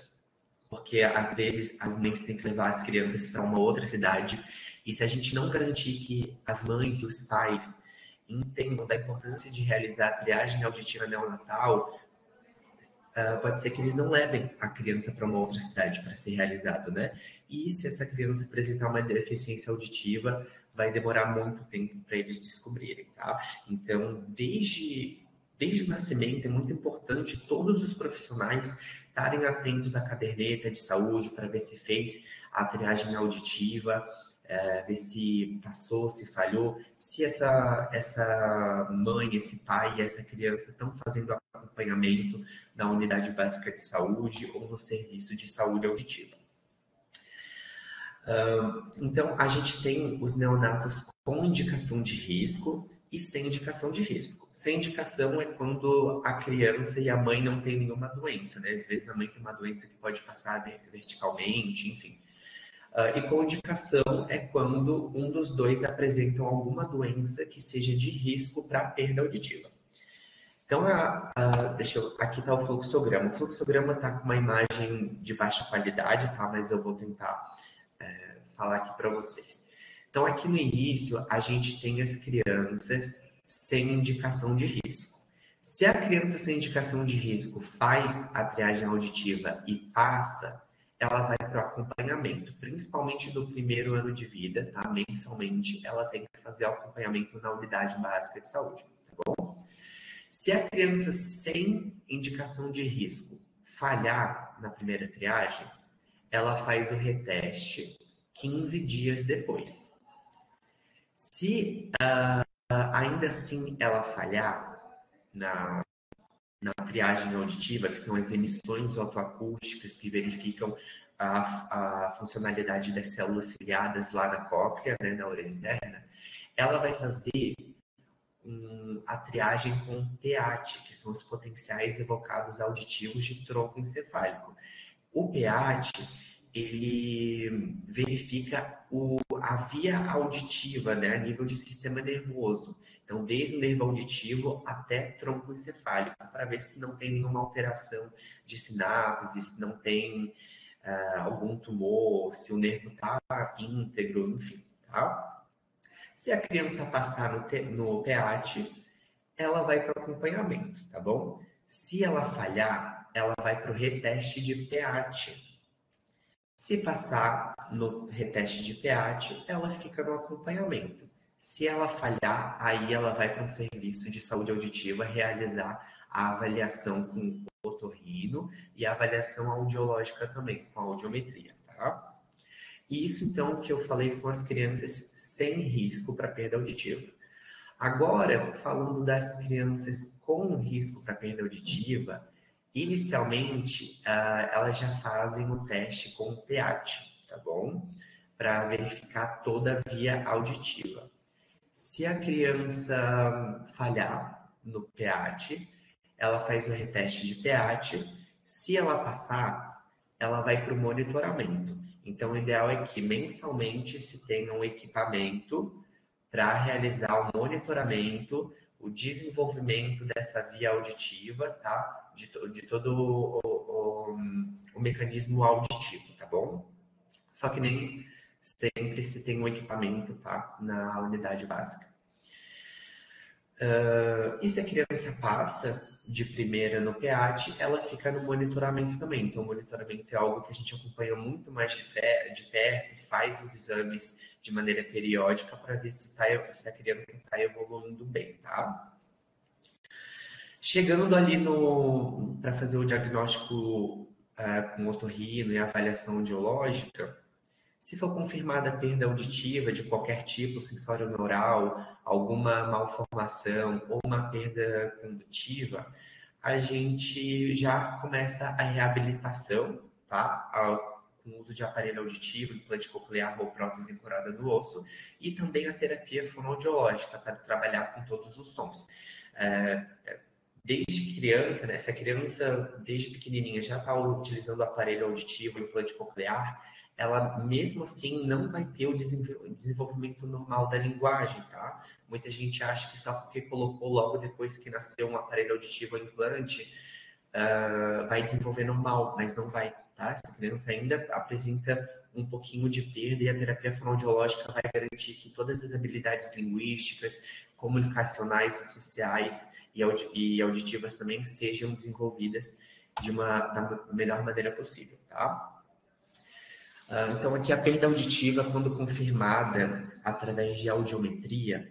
porque às vezes as mães têm que levar as crianças para uma outra cidade, e se a gente não garantir que as mães e os pais entendam da importância de realizar a triagem auditiva neonatal, pode ser que eles não levem a criança para uma outra cidade para ser realizado, né? E se essa criança apresentar uma deficiência auditiva, vai demorar muito tempo para eles descobrirem, tá? Então, desde o nascimento, é muito importante todos os profissionais estarem atentos à caderneta de saúde para ver se fez a triagem auditiva, ver se passou, se falhou, se essa mãe, esse pai e essa criança estão fazendo acompanhamento na unidade básica de saúde ou no serviço de saúde auditiva. Então, a gente tem os neonatos com indicação de risco e sem indicação de risco. Sem indicação é quando a criança e a mãe não têm nenhuma doença, né? Às vezes a mãe tem uma doença que pode passar verticalmente, enfim. E com indicação é quando um dos dois apresentam alguma doença que seja de risco para a perda auditiva. Então, aqui está o fluxograma. O fluxograma está com uma imagem de baixa qualidade, tá? Mas eu vou tentar falar aqui para vocês. Então, aqui no início, a gente tem as crianças sem indicação de risco. Se a criança sem indicação de risco faz a triagem auditiva e passa, ela vai para o acompanhamento, principalmente do primeiro ano de vida, tá? Mensalmente, ela tem que fazer o acompanhamento na unidade básica de saúde, tá bom? Se a criança sem indicação de risco falhar na primeira triagem, ela faz o reteste 15 dias depois. Se ainda assim ela falhar na triagem auditiva, que são as emissões otoacústicas que verificam a funcionalidade das células ciliadas lá na cóclea, né, na orelha interna, ela vai fazer a triagem com PEAT, que são os potenciais evocados auditivos de tronco encefálico. O PEAT, ele verifica a via auditiva, né, a nível de sistema nervoso. Então, desde o nervo auditivo até tronco encefálico, para ver se não tem nenhuma alteração de sinapse, se não tem algum tumor, se o nervo está íntegro, enfim, tá? Se a criança passar no PEAT, ela vai para o acompanhamento, tá bom? Se ela falhar, ela vai para o reteste de PEAT. Se passar no reteste de PEAT, ela fica no acompanhamento. Se ela falhar, aí ela vai para um serviço de saúde auditiva realizar a avaliação com o otorrino e a avaliação audiológica também, com a audiometria, tá? Isso, então, que eu falei são as crianças sem risco para perda auditiva. Agora, falando das crianças com risco para perda auditiva, inicialmente, elas já fazem o teste com o PEAT, tá bom? Para verificar toda a via auditiva. Se a criança falhar no PEAT, ela faz o reteste de PEAT. Se ela passar, ela vai para o monitoramento. Então, o ideal é que mensalmente se tenha um equipamento para realizar o monitoramento, o desenvolvimento dessa via auditiva, tá? De todo o mecanismo auditivo, tá bom? Só que nem sempre se tem um equipamento, tá? Na unidade básica. E se a criança passa de primeira no PEAT, ela fica no monitoramento também. Então, o monitoramento é algo que a gente acompanha muito mais de perto, faz os exames de maneira periódica para ver se a criança está evoluindo bem, tá? Chegando ali para fazer o diagnóstico com otorrino e avaliação audiológica, se for confirmada a perda auditiva de qualquer tipo, sensório-neural, alguma malformação ou uma perda condutiva, a gente já começa a reabilitação, tá? Com o uso de aparelho auditivo, implante coclear ou prótese ancorada no osso, e também a terapia fonoaudiológica para trabalhar com todos os sons. Desde criança, né? Se a criança, desde pequenininha, já está utilizando o aparelho auditivo, implante coclear, ela mesmo assim não vai ter o desenvolvimento normal da linguagem, tá? Muita gente acha que só porque colocou logo depois que nasceu um aparelho auditivo ou implante, vai desenvolver normal, mas não vai, tá? Essa criança ainda apresenta um pouquinho de perda e a terapia fonoaudiológica vai garantir que todas as habilidades linguísticas, comunicacionais e sociais e auditivas também sejam desenvolvidas da melhor maneira possível, tá? Então, aqui a perda auditiva, quando confirmada através de audiometria,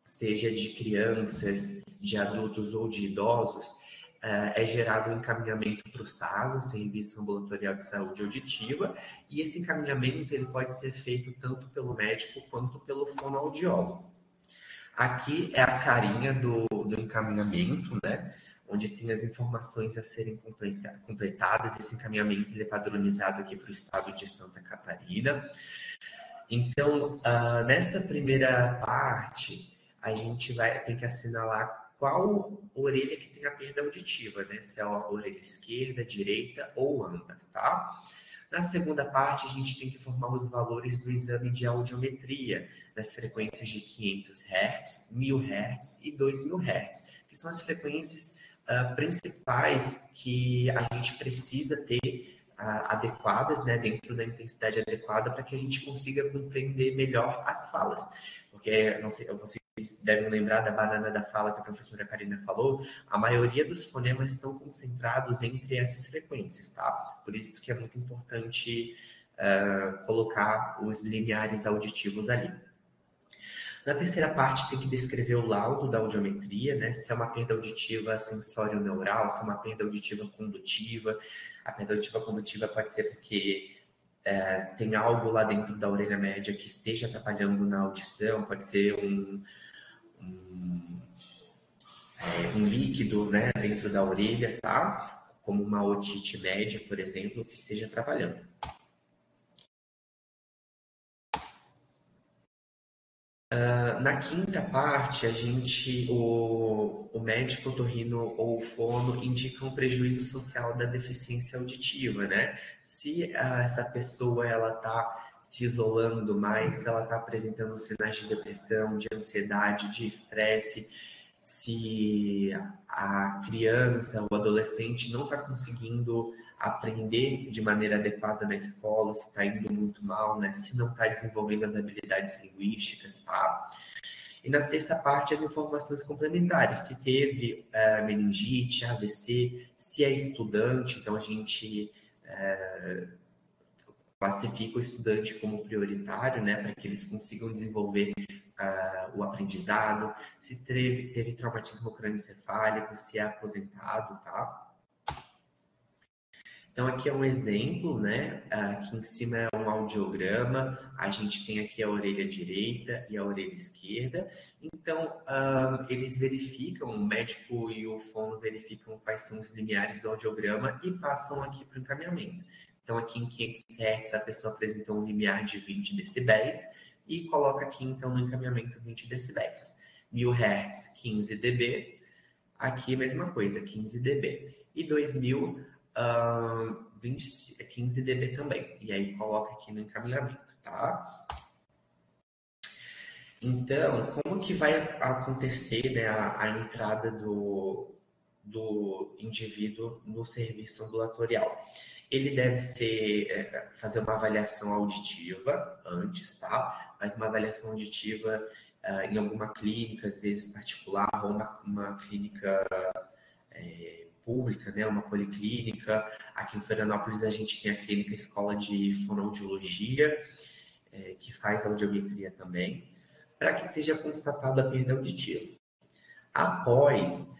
seja de crianças, de adultos ou de idosos, é gerado um encaminhamento para o SAS, o Serviço Ambulatorial de Saúde Auditiva, e esse encaminhamento ele pode ser feito tanto pelo médico quanto pelo fonoaudiólogo. Aqui é a carinha do encaminhamento, né? Onde tem as informações a serem completadas. Esse encaminhamento ele é padronizado aqui para o estado de Santa Catarina. Então, nessa primeira parte, a gente tem que assinalar qual orelha que tem a perda auditiva, né? Se é a orelha esquerda, direita ou ambas, tá? Na segunda parte, a gente tem que formar os valores do exame de audiometria, nas frequências de 500 Hz, 1000 Hz e 2000 Hz, que são as frequências principais que a gente precisa ter adequadas, né, dentro da intensidade adequada, para que a gente consiga compreender melhor as falas. Porque, não sei, vocês devem lembrar da banana da fala que a professora Karina falou, a maioria dos fonemas estão concentrados entre essas frequências, tá? Por isso que é muito importante colocar os limiares auditivos ali. Na terceira parte, tem que descrever o laudo da audiometria, né? Se é uma perda auditiva sensório-neural, se é uma perda auditiva condutiva. A perda auditiva condutiva pode ser porque tem algo lá dentro da orelha média que esteja atrapalhando na audição, pode ser um líquido, né, dentro da orelha, tá? Como uma otite média, por exemplo, que esteja atrapalhando. Na quinta parte, o médico otorrino ou o fono indica um prejuízo social da deficiência auditiva, né? Se essa pessoa ela está se isolando mais, se ela está apresentando sinais de depressão, de ansiedade, de estresse, se a criança ou adolescente não está conseguindo aprender de maneira adequada na escola, se está indo muito mal, né? Se não está desenvolvendo as habilidades linguísticas, tá? E na sexta parte, as informações complementares. Se teve meningite, AVC, se é estudante, então a gente classifica o estudante como prioritário, né? Para que eles consigam desenvolver o aprendizado. Se teve traumatismo crânioencefálico, se é aposentado, tá? Então, aqui é um exemplo, né? Aqui em cima é um audiograma, a gente tem aqui a orelha direita e a orelha esquerda. Então, eles verificam, o médico e o fono verificam quais são os limiares do audiograma e passam aqui para o encaminhamento. Então, aqui em 500 Hz, a pessoa apresentou um limiar de 20 decibéis e coloca aqui, então, no encaminhamento 20 decibéis. 1000 Hz, 15 dB. Aqui, a mesma coisa, 15 dB. E 2000 15 dB também. E aí coloca aqui no encaminhamento, tá? Então, como que vai acontecer, né, a entrada do indivíduo no serviço ambulatorial? Ele deve fazer uma avaliação auditiva antes, tá? Faz uma avaliação auditiva em alguma clínica, às vezes particular, ou uma clínica pública, né, uma policlínica. Aqui em Florianópolis a gente tem a clínica Escola de Fonoaudiologia, que faz audiometria também, para que seja constatada a perda auditiva. Após,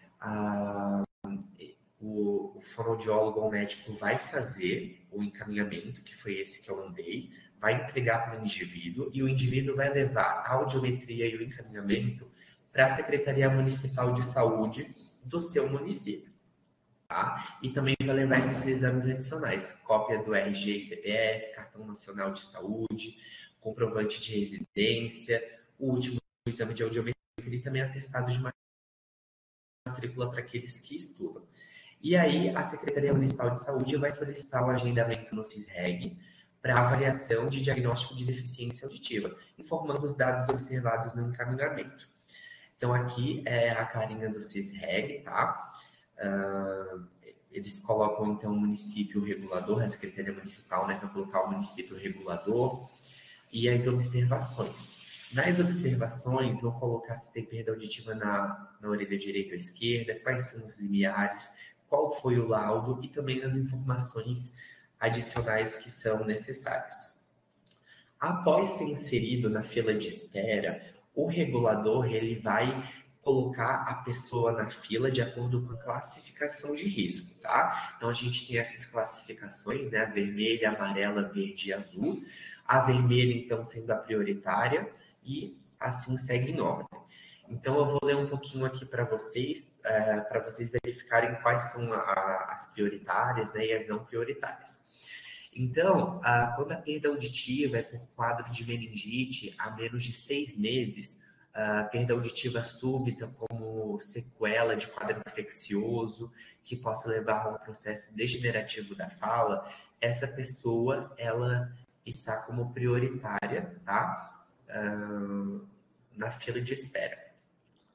o fonoaudiólogo ou médico vai fazer o encaminhamento, que foi esse que eu mandei, vai entregar para o indivíduo e o indivíduo vai levar a audiometria e o encaminhamento para a Secretaria Municipal de Saúde do seu município. Tá? E também vai levar esses exames adicionais, cópia do RG e CPF, cartão nacional de saúde, comprovante de residência, o último exame de audiometria e também atestado de matrícula para aqueles que estudam. E aí, a Secretaria Municipal de Saúde vai solicitar o agendamento no CISREG para avaliação de diagnóstico de deficiência auditiva, informando os dados observados no encaminhamento. Então, aqui é a carinha do CISREG, tá? Eles colocam, então, o município regulador, a Secretaria Municipal, né, para colocar o município regulador e as observações. Nas observações, vou colocar se tem perda auditiva na orelha direita ou esquerda, quais são os limiares, qual foi o laudo e também as informações adicionais que são necessárias. Após ser inserido na fila de espera, o regulador ele vai colocar a pessoa na fila de acordo com a classificação de risco, tá? Então a gente tem essas classificações, né? A vermelha, amarela, verde e azul. A vermelha, então, sendo a prioritária e assim segue em ordem. Então eu vou ler um pouquinho aqui para vocês verificarem quais são as prioritárias, né, e as não prioritárias. Então, quando a perda auditiva é por quadro de meningite há menos de 6 meses, a perda auditiva súbita como sequela de quadro infeccioso, que possa levar a um processo degenerativo da fala, essa pessoa, ela está como prioritária, tá? Na fila de espera.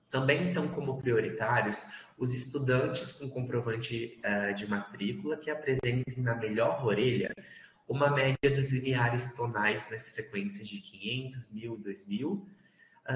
Também estão como prioritários os estudantes com comprovante de matrícula que apresentem na melhor orelha uma média dos limiares tonais nas frequências de 500, 1000, 2000,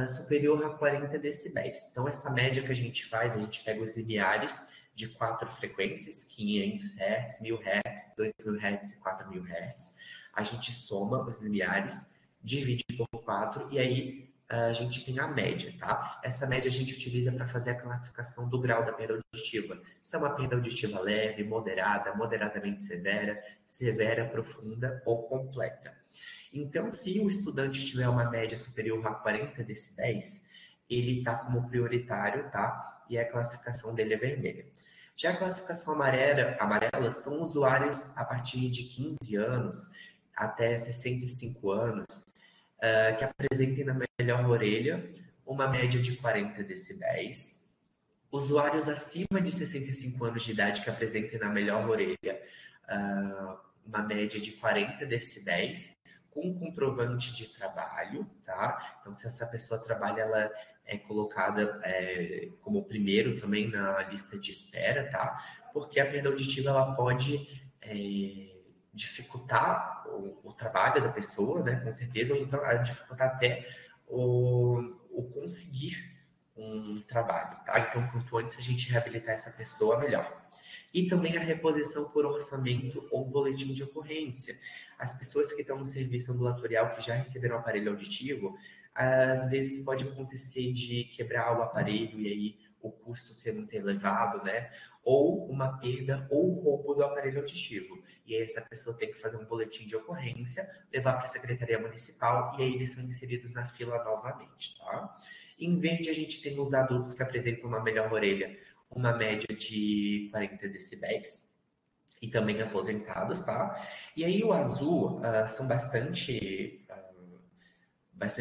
superior a 40 decibéis. Então, essa média que a gente faz, a gente pega os limiares de 4 frequências, 500 Hz, 1000 Hz, 2000 Hz e 4000 Hz. A gente soma os limiares, divide por 4 e aí a gente tem a média, tá? Essa média a gente utiliza para fazer a classificação do grau da perda auditiva. Se é uma perda auditiva leve, moderada, moderadamente severa, severa, profunda ou completa. Então, se o estudante tiver uma média superior a 40 decibéis, ele está como prioritário, tá? E a classificação dele é vermelha. Já a classificação amarela são usuários a partir de 15 anos até 65 anos, que apresentem na melhor orelha uma média de 40 decibéis. Usuários acima de 65 anos de idade que apresentem na melhor orelha uma média de 40 decibéis, com comprovante de trabalho, tá? Então, se essa pessoa trabalha, ela é colocada como primeiro também na lista de espera, tá? Porque a perda auditiva, ela pode dificultar o trabalho da pessoa, né? Com certeza, ou então dificultar até o conseguir um trabalho, tá? Então, quanto antes a gente reabilitar essa pessoa, melhor. E também a reposição por orçamento ou boletim de ocorrência. As pessoas que estão no serviço ambulatorial que já receberam aparelho auditivo, às vezes pode acontecer de quebrar o aparelho e aí o custo ser muito elevado, né? Ou uma perda ou roubo do aparelho auditivo. E aí essa pessoa tem que fazer um boletim de ocorrência, levar para a Secretaria Municipal e aí eles são inseridos na fila novamente, tá? Em verde, a gente tem os adultos que apresentam na melhor orelha uma média de 40 decibéis e também aposentados, tá? E aí o azul são bastante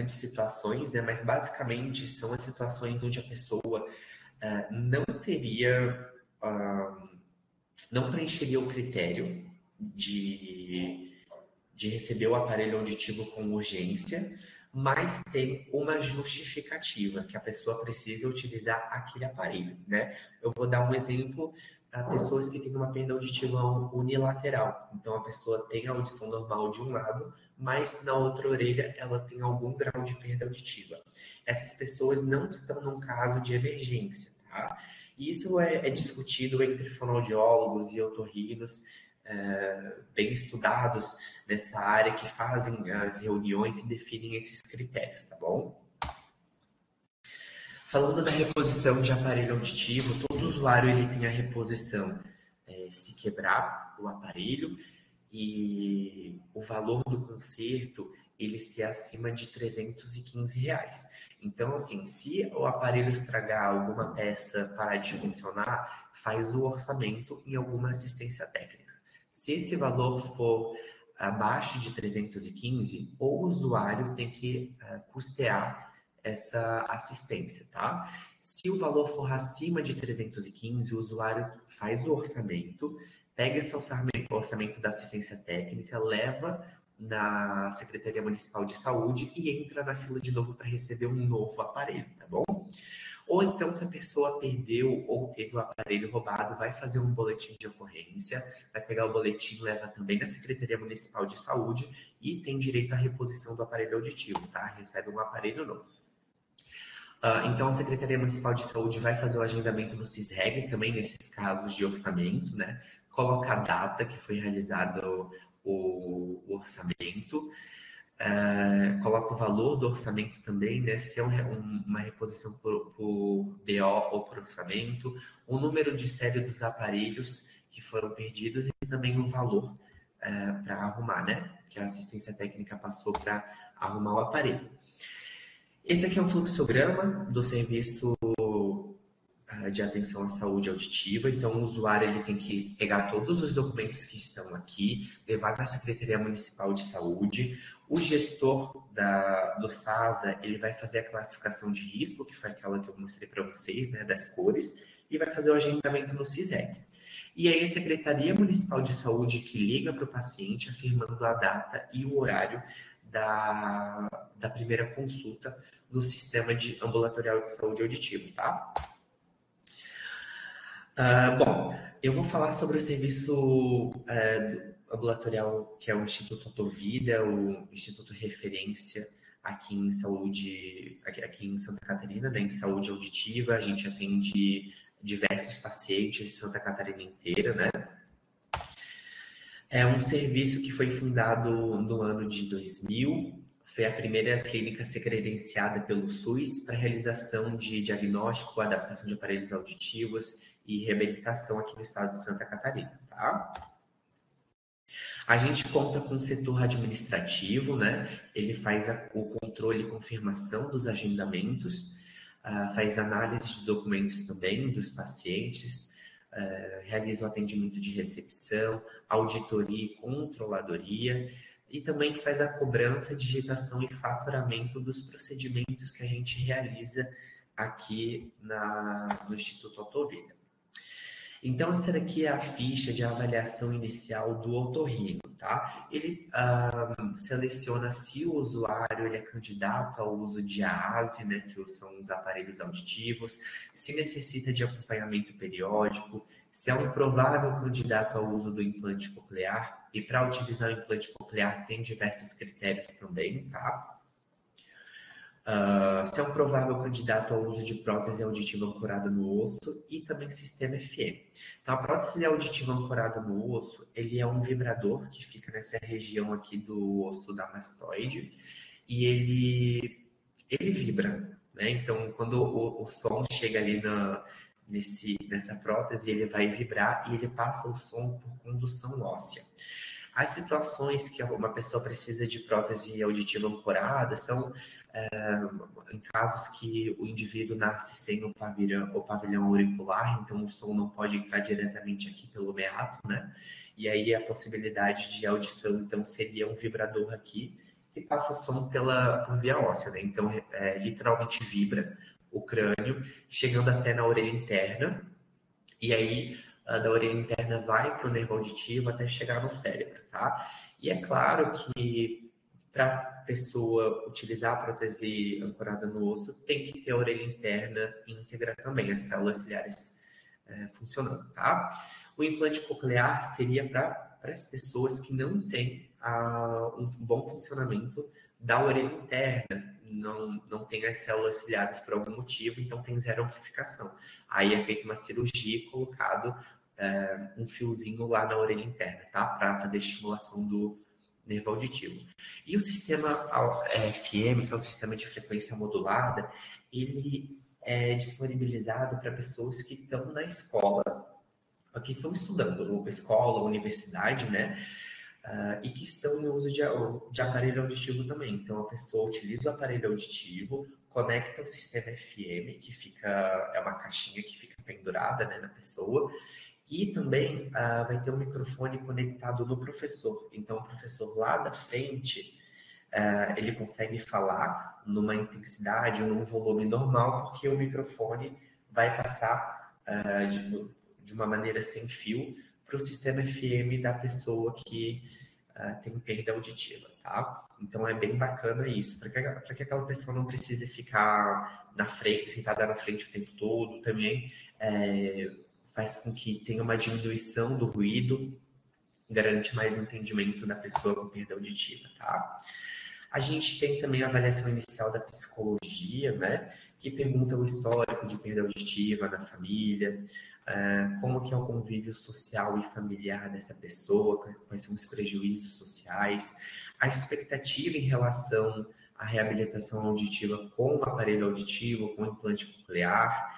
situações, né? Mas basicamente são as situações onde a pessoa não teria, não preencheria o critério de receber o aparelho auditivo com urgência, mas tem uma justificativa que a pessoa precisa utilizar aquele aparelho, né? Eu vou dar um exemplo a pessoas que têm uma perda auditiva unilateral. Então, a pessoa tem a audição normal de um lado, mas na outra orelha ela tem algum grau de perda auditiva. Essas pessoas não estão num caso de emergência, tá? E isso é discutido entre fonoaudiólogos e otorrinos, bem estudados nessa área, que fazem as reuniões e definem esses critérios, tá bom? Falando da reposição de aparelho auditivo, todo usuário ele tem a reposição se quebrar o aparelho e o valor do conserto ele ser acima de R$ 315. Então, assim, se o aparelho estragar, alguma peça parar de funcionar, faz o orçamento em alguma assistência técnica. Se esse valor for abaixo de 315, o usuário tem que custear essa assistência, tá? Se o valor for acima de 315, o usuário faz o orçamento, pega esse orçamento da assistência técnica, leva na Secretaria Municipal de Saúde e entra na fila de novo para receber um novo aparelho, tá bom? Ou então, se a pessoa perdeu ou teve o aparelho roubado, vai fazer um boletim de ocorrência, vai pegar o boletim, leva também na Secretaria Municipal de Saúde e tem direito à reposição do aparelho auditivo, tá? Recebe um aparelho novo. Então, a Secretaria Municipal de Saúde vai fazer o agendamento no CISREG, também nesses casos de orçamento, né? Coloca a data que foi realizado o orçamento, coloca o valor do orçamento também, né? Se é uma reposição por BO ou por orçamento, o número de série dos aparelhos que foram perdidos e também o valor para arrumar, né? Que a assistência técnica passou para arrumar o aparelho. Esse aqui é um fluxograma do serviço de atenção à saúde auditiva. Então, o usuário ele tem que pegar todos os documentos que estão aqui, levar na Secretaria Municipal de Saúde. O gestor do SASA, ele vai fazer a classificação de risco, que foi aquela que eu mostrei para vocês, né, das cores, e vai fazer o agendamento no CISEC. E aí, a Secretaria Municipal de Saúde que liga para o paciente, afirmando a data e o horário da primeira consulta no sistema ambulatorial de saúde auditivo, tá? Bom, eu vou falar sobre o serviço ambulatorial, que é o Instituto Otovida, o Instituto Referência aqui em saúde, aqui em Santa Catarina, né, em saúde auditiva. A gente atende diversos pacientes em Santa Catarina inteira, né? É um serviço que foi fundado no ano de 2000, foi a primeira clínica a ser credenciada pelo SUS para realização de diagnóstico, adaptação de aparelhos auditivos e reabilitação aqui no estado de Santa Catarina, tá? A gente conta com o setor administrativo, né? Ele faz o controle e confirmação dos agendamentos, faz análise de documentos também dos pacientes, realiza o atendimento de recepção, auditoria e controladoria, e também faz a cobrança, digitação e faturamento dos procedimentos que a gente realiza aqui no Instituto Otovida. Então, essa daqui é a ficha de avaliação inicial do otorrino, tá? Ele seleciona se o usuário ele é candidato ao uso de AASE, né, que são os aparelhos auditivos, se necessita de acompanhamento periódico, se é um provável candidato ao uso do implante coclear, e para utilizar o implante coclear tem diversos critérios também, tá? Se é um provável candidato ao uso de prótese auditiva ancorada no osso e também sistema FM. Então, a prótese auditiva ancorada no osso, ele é um vibrador que fica nessa região aqui do osso da mastoide e ele vibra, né? Então, quando o som chega ali nessa prótese, ele vai vibrar e ele passa o som por condução óssea. As situações que uma pessoa precisa de prótese auditiva ancorada são em casos que o indivíduo nasce sem o pavilhão auricular, então o som não pode entrar diretamente aqui pelo meato, né? E aí a possibilidade de audição, então, seria um vibrador aqui que passa som por via óssea, né? Então, literalmente vibra o crânio, chegando até na orelha interna, e aí da orelha interna vai para o nervo auditivo até chegar no cérebro, tá? E é claro que para a pessoa utilizar a prótese ancorada no osso, tem que ter a orelha interna íntegra também, as células ciliares funcionando, tá? O implante coclear seria para as pessoas que não têm um bom funcionamento da orelha interna, não tem as células ciliares por algum motivo, então tem zero amplificação. Aí é feita uma cirurgia e colocado um fiozinho lá na orelha interna, tá? Para fazer estimulação do nervo auditivo. E o sistema FM, que é o sistema de frequência modulada, ele é disponibilizado para pessoas que estão na escola, que estão estudando, escola, universidade, né? E que estão em uso de aparelho auditivo também. Então, a pessoa utiliza o aparelho auditivo, conecta o sistema FM, que é uma caixinha que fica pendurada, né, na pessoa, e também vai ter um microfone conectado no professor. Então, o professor lá da frente, ele consegue falar numa intensidade ou num volume normal, porque o microfone vai passar de uma maneira sem fio para o sistema FM da pessoa que tem perda auditiva, tá? Então é bem bacana isso, para que aquela pessoa não precise ficar sentada na frente o tempo todo, também faz com que tenha uma diminuição do ruído, garante mais o entendimento da pessoa com perda auditiva, tá? A gente tem também a avaliação inicial da psicologia, né? Que pergunta o histórico de perda auditiva na família, como que é o convívio social e familiar dessa pessoa, quais são os prejuízos sociais, a expectativa em relação à reabilitação auditiva com o aparelho auditivo, com o implante coclear.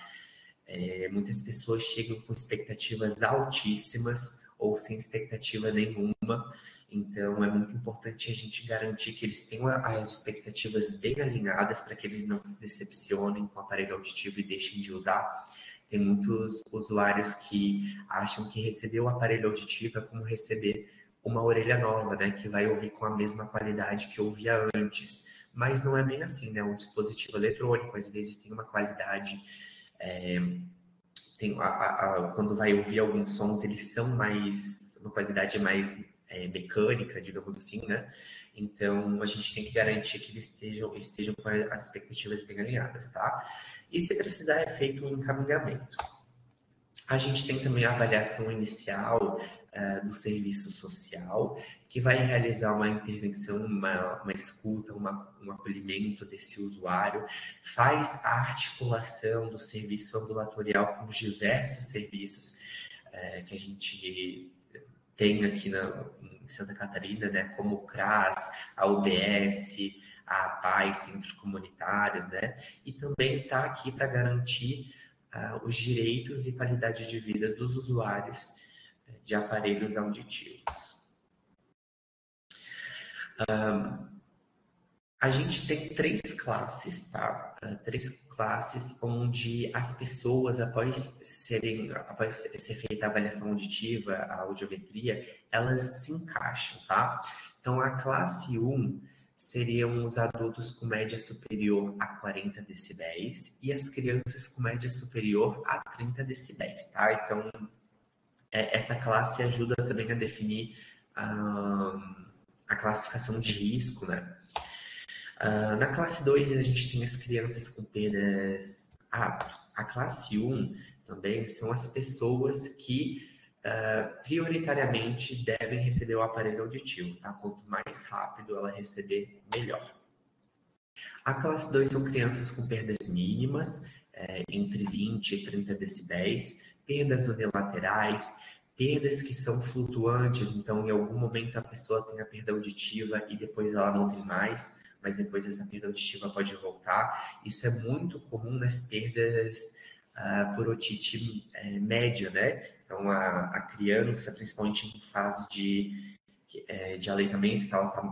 Muitas pessoas chegam com expectativas altíssimas ou sem expectativa nenhuma. Então, é muito importante a gente garantir que eles tenham as expectativas bem alinhadas para que eles não se decepcionem com o aparelho auditivo e deixem de usar. Tem muitos usuários que acham que receber o aparelho auditivo é como receber uma orelha nova, né? Que vai ouvir com a mesma qualidade que ouvia antes. Mas não é bem assim, né? Um dispositivo eletrônico, às vezes, tem uma qualidade... quando vai ouvir alguns sons, eles são uma qualidade mais mecânica, digamos assim, né? Então, a gente tem que garantir que eles estejam com as expectativas bem alinhadas, tá? E se precisar, é feito um encaminhamento. A gente tem também a avaliação inicial do serviço social, que vai realizar uma intervenção, uma escuta, um acolhimento desse usuário, faz a articulação do serviço ambulatorial com os diversos serviços que a gente tem aqui em Santa Catarina, né, como o CRAS, a UBS, a APAI, centros comunitários, né, e também está aqui para garantir os direitos e qualidade de vida dos usuários de aparelhos auditivos. A gente tem 3 classes, tá? 3 classes onde as pessoas, após ser feita a avaliação auditiva, a audiometria, elas se encaixam, tá? Então, a classe 1 seriam os adultos com média superior a 40 decibéis e as crianças com média superior a 30 decibéis, tá? Então, essa classe ajuda também a definir a classificação de risco, né? Na classe 2, a gente tem as crianças com perdas. A classe 1 também são as pessoas que prioritariamente devem receber o aparelho auditivo, tá? Quanto mais rápido ela receber, melhor. A classe 2 são crianças com perdas mínimas, entre 20 e 30 decibéis, perdas unilaterais, perdas que são flutuantes, então em algum momento a pessoa tem a perda auditiva e depois ela não tem mais, mas depois essa perda auditiva pode voltar. Isso é muito comum nas perdas por otite média, né? Então a criança, principalmente em fase de aleitamento, que ela está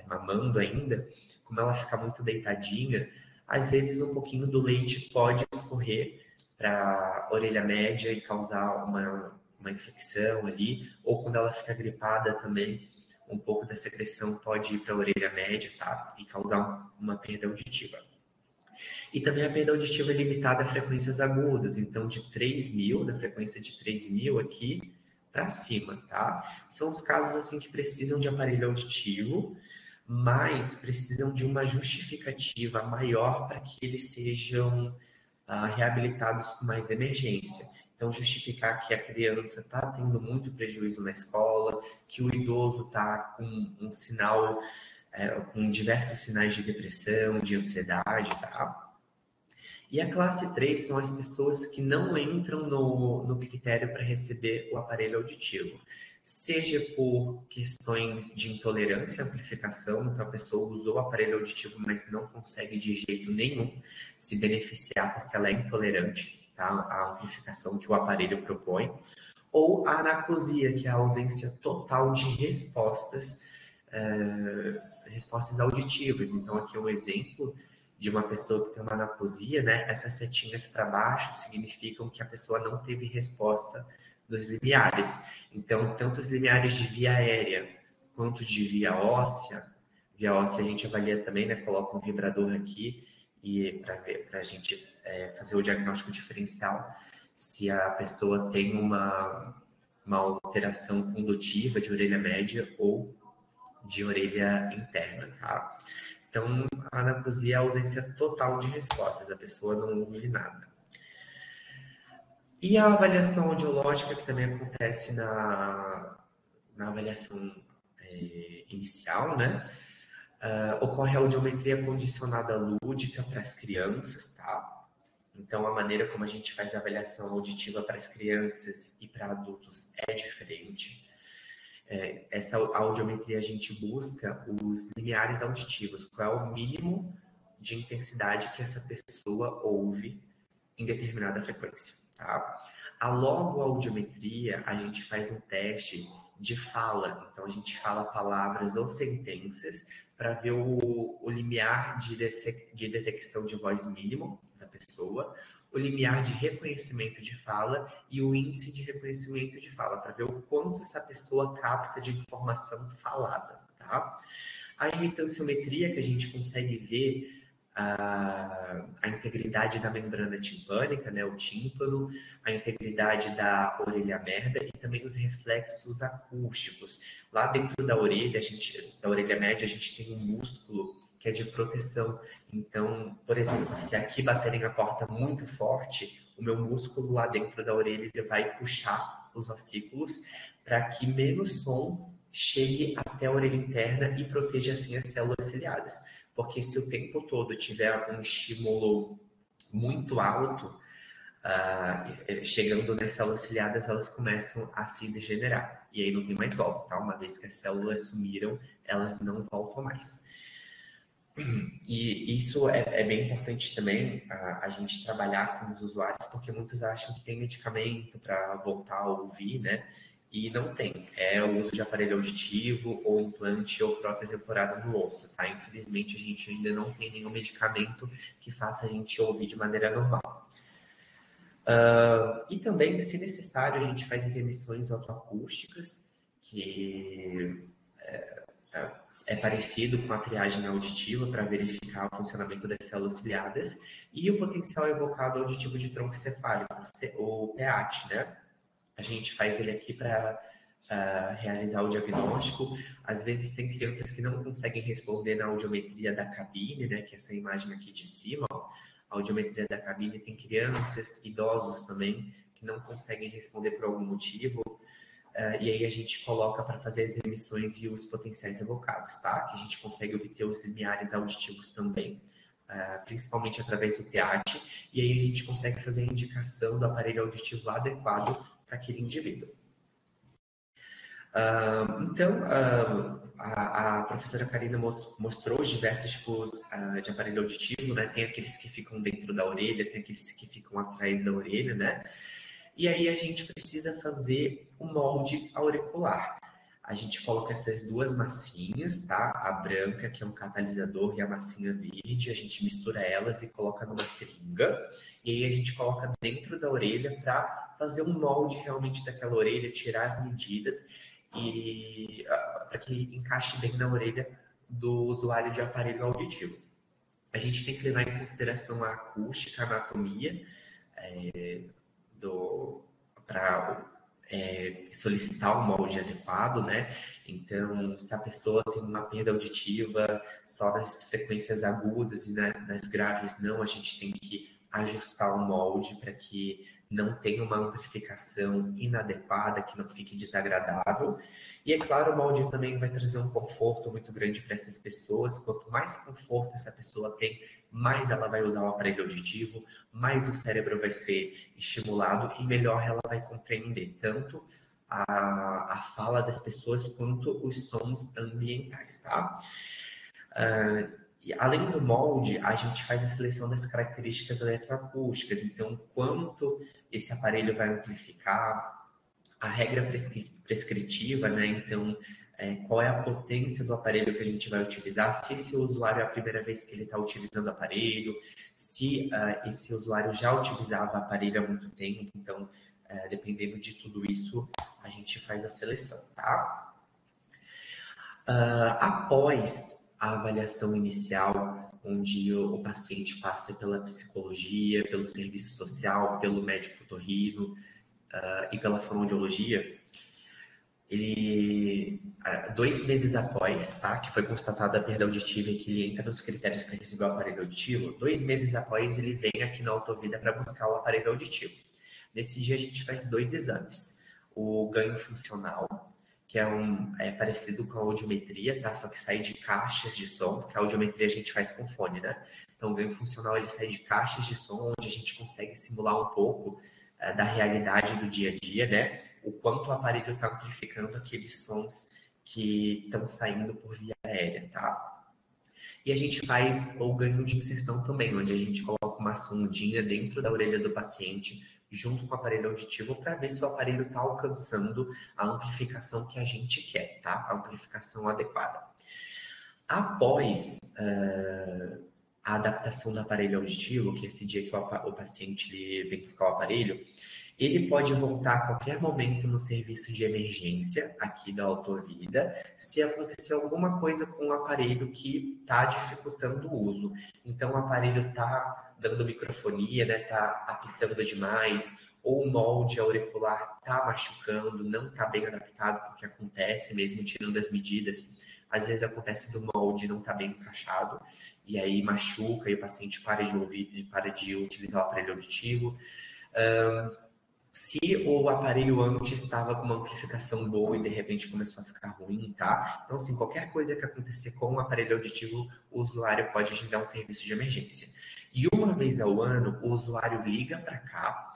mamando ainda, como ela fica muito deitadinha, às vezes um pouquinho do leite pode escorrer para a orelha média e causar uma infecção ali, ou quando ela fica gripada também, um pouco da secreção pode ir para a orelha média, tá? E causar uma perda auditiva. E também a perda auditiva é limitada a frequências agudas, então de 3.000, da frequência de 3.000 aqui para cima, tá? São os casos assim que precisam de aparelho auditivo, mas precisam de uma justificativa maior para que eles sejam reabilitados com mais emergência. Então, justificar que a criança está tendo muito prejuízo na escola, que o idoso está com um sinal, com diversos sinais de depressão, de ansiedade, tá? E a classe 3 são as pessoas que não entram no critério para receber o aparelho auditivo. Seja por questões de intolerância à amplificação, então a pessoa usou o aparelho auditivo, mas não consegue de jeito nenhum se beneficiar porque ela é intolerante, tá, à amplificação que o aparelho propõe. Ou a anacosia, que é a ausência total de respostas auditivas. Então aqui é um exemplo de uma pessoa que tem uma anacosia, né? Essas setinhas para baixo significam que a pessoa não teve resposta dos limiares. Então, tanto os limiares de via aérea quanto de via óssea a gente avalia também, né? Coloca um vibrador aqui e para a gente fazer o diagnóstico diferencial se a pessoa tem uma alteração condutiva de orelha média ou de orelha interna, tá? Então, a anacosia é a ausência total de respostas, a pessoa não ouve nada. E a avaliação audiológica, que também acontece na avaliação inicial, né? Ocorre a audiometria condicionada lúdica para as crianças, tá? Então, a maneira como a gente faz a avaliação auditiva para as crianças e para adultos é diferente. Essa audiometria a gente busca os limiares auditivos, qual é o mínimo de intensidade que essa pessoa ouve em determinada frequência, tá? A logoaudiometria, a gente faz um teste de fala, então a gente fala palavras ou sentenças para ver o limiar de detecção de voz mínimo da pessoa, o limiar de reconhecimento de fala e o índice de reconhecimento de fala, para ver o quanto essa pessoa capta de informação falada, tá? A imitanciometria, que a gente consegue ver a integridade da membrana timpânica, né, o tímpano, a integridade da orelha média e também os reflexos acústicos. Lá dentro da orelha, da orelha média, a gente tem um músculo que é de proteção. Então, por exemplo, se aqui baterem a porta muito forte, o meu músculo lá dentro da orelha ele vai puxar os ossículos para que menos som chegue até a orelha interna e proteja assim as células ciliadas. Porque se o tempo todo tiver um estímulo muito alto, chegando nas células ciliadas, elas começam a se degenerar. E aí não tem mais volta, tá? Uma vez que as células sumiram, elas não voltam mais. E isso é bem importante também, a gente trabalhar com os usuários, porque muitos acham que tem medicamento para voltar a ouvir, né? E não tem. É o uso de aparelho auditivo, ou implante, ou prótese ancorada no osso, tá? Infelizmente, a gente ainda não tem nenhum medicamento que faça a gente ouvir de maneira normal. E também, se necessário, a gente faz as emissões otoacústicas, que é parecido com a triagem auditiva para verificar o funcionamento das células ciliadas, e o potencial evocado auditivo de tronco cefálico, o PEAT, né? A gente faz ele aqui para realizar o diagnóstico. Às vezes tem crianças que não conseguem responder na audiometria da cabine, né? Que é essa imagem aqui de cima, ó. A audiometria da cabine tem crianças, idosos também, que não conseguem responder por algum motivo. E aí a gente coloca para fazer as emissões e os potenciais evocados, tá? Que a gente consegue obter os limiares auditivos também, principalmente através do PEAT, e aí a gente consegue fazer a indicação do aparelho auditivo adequado para aquele indivíduo. Então, a professora Karina mostrou os diversos tipos de aparelho auditivo, né? Tem aqueles que ficam dentro da orelha, tem aqueles que ficam atrás da orelha, né? E aí a gente precisa fazer o molde auricular. A gente coloca essas duas massinhas, tá? A branca, que é um catalisador, e a massinha verde. A gente mistura elas e coloca numa seringa. E aí a gente coloca dentro da orelha para fazer um molde realmente daquela orelha, tirar as medidas e para que encaixe bem na orelha do usuário de aparelho auditivo. A gente tem que levar em consideração a acústica, a anatomia, para solicitar um molde adequado, né? Então, se a pessoa tem uma perda auditiva só nas frequências agudas e nas graves não, a gente tem que ajustar o molde para que não tenha uma amplificação inadequada, que não fique desagradável. E é claro, o molde também vai trazer um conforto muito grande para essas pessoas. Quanto mais conforto essa pessoa tem, mais ela vai usar o aparelho auditivo, mais o cérebro vai ser estimulado e melhor ela vai compreender tanto a fala das pessoas quanto os sons ambientais, tá? E além do molde, a gente faz a seleção das características eletroacústicas. Então, quanto esse aparelho vai amplificar, a regra prescritiva, né? Então, qual é a potência do aparelho que a gente vai utilizar, se esse usuário é a primeira vez que ele está utilizando o aparelho, se esse usuário já utilizava o aparelho há muito tempo. Então, dependendo de tudo isso, a gente faz a seleção, tá? Após a avaliação inicial, onde o paciente passa pela psicologia, pelo serviço social, pelo médico otorrino e pela fonoaudiologia, ele, 2 meses após, tá, que foi constatada a perda auditiva e que ele entra nos critérios para receber o aparelho auditivo, 2 meses após ele vem aqui na Autovida para buscar o aparelho auditivo. Nesse dia a gente faz 2 exames. O ganho funcional, que é parecido com a audiometria, tá? Só que sai de caixas de som, porque a audiometria a gente faz com fone, né? Então o ganho funcional ele sai de caixas de som, onde a gente consegue simular um pouco da realidade do dia a dia, né? O quanto o aparelho está amplificando aqueles sons que estão saindo por via aérea, tá? E a gente faz o ganho de inserção também, onde a gente coloca uma sondinha dentro da orelha do paciente, junto com o aparelho auditivo, para ver se o aparelho está alcançando a amplificação que a gente quer, tá? A amplificação adequada. Após a adaptação do aparelho auditivo, que é esse dia que o paciente vem buscar o aparelho, ele pode voltar a qualquer momento no serviço de emergência aqui da Autovida, se acontecer alguma coisa com o aparelho que está dificultando o uso. Então, o aparelho está dando microfonia, né? Está apitando demais, ou o molde auricular está machucando, não está bem adaptado, porque acontece mesmo tirando as medidas. Às vezes acontece do molde não estar bem encaixado, e aí machuca e o paciente para de ouvir, para de utilizar o aparelho auditivo. Se o aparelho antes estava com uma amplificação boa e de repente começou a ficar ruim, tá? Então, assim, qualquer coisa que acontecer com o aparelho auditivo, o usuário pode agendar um serviço de emergência. E uma vez ao ano, o usuário liga para cá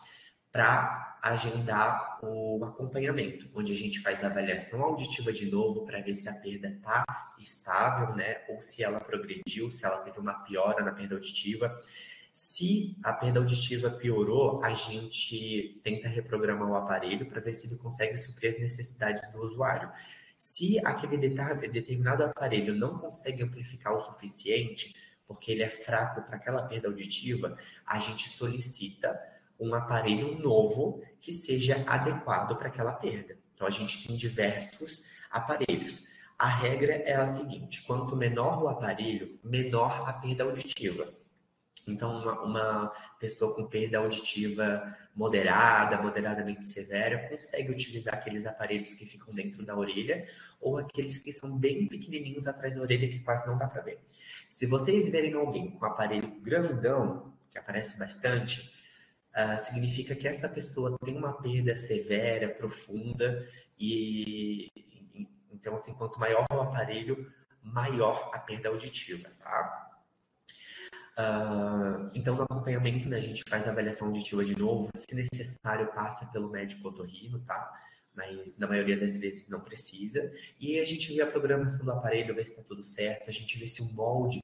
para agendar o acompanhamento, onde a gente faz a avaliação auditiva de novo para ver se a perda está estável, né? Ou se ela progrediu, se ela teve uma piora na perda auditiva. Se a perda auditiva piorou, a gente tenta reprogramar o aparelho para ver se ele consegue suprir as necessidades do usuário. Se aquele determinado aparelho não consegue amplificar o suficiente, porque ele é fraco para aquela perda auditiva, a gente solicita um aparelho novo que seja adequado para aquela perda. Então, a gente tem diversos aparelhos. A regra é a seguinte: quanto menor o aparelho, menor a perda auditiva. Então, uma pessoa com perda auditiva moderada, moderadamente severa, consegue utilizar aqueles aparelhos que ficam dentro da orelha ou aqueles que são bem pequenininhos atrás da orelha que quase não dá para ver. Se vocês verem alguém com aparelho grandão, que aparece bastante, significa que essa pessoa tem uma perda severa, profunda e então, assim, quanto maior o aparelho, maior a perda auditiva, tá? Então, no acompanhamento, né, a gente faz a avaliação auditiva de novo, se necessário, passa pelo médico otorrino, tá? Mas na maioria das vezes não precisa. E a gente vê a programação do aparelho, vê se está tudo certo, a gente vê se o molde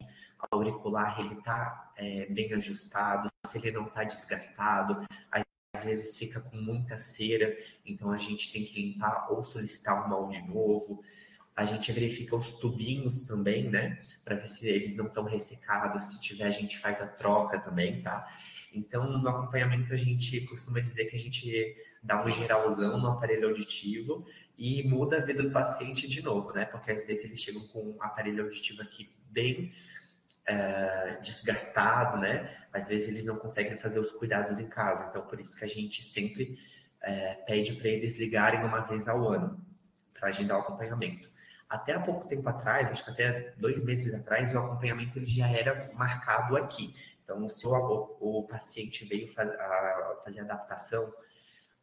auricular ele está bem ajustado, se ele não está desgastado. Às vezes fica com muita cera, então a gente tem que limpar ou solicitar um molde novo. A gente verifica os tubinhos também, né? Para ver se eles não estão ressecados. Se tiver, a gente faz a troca também, tá? Então, no acompanhamento, a gente costuma dizer que a gente dá um geralzão no aparelho auditivo e muda a vida do paciente de novo, né? Porque às vezes eles chegam com um aparelho auditivo aqui bem desgastado, né? Às vezes eles não conseguem fazer os cuidados em casa. Então, por isso que a gente sempre pede para eles ligarem uma vez ao ano para agendar o acompanhamento. Até há pouco tempo atrás, acho que até 2 meses atrás, o acompanhamento ele já era marcado aqui. Então, se o paciente veio fazer a adaptação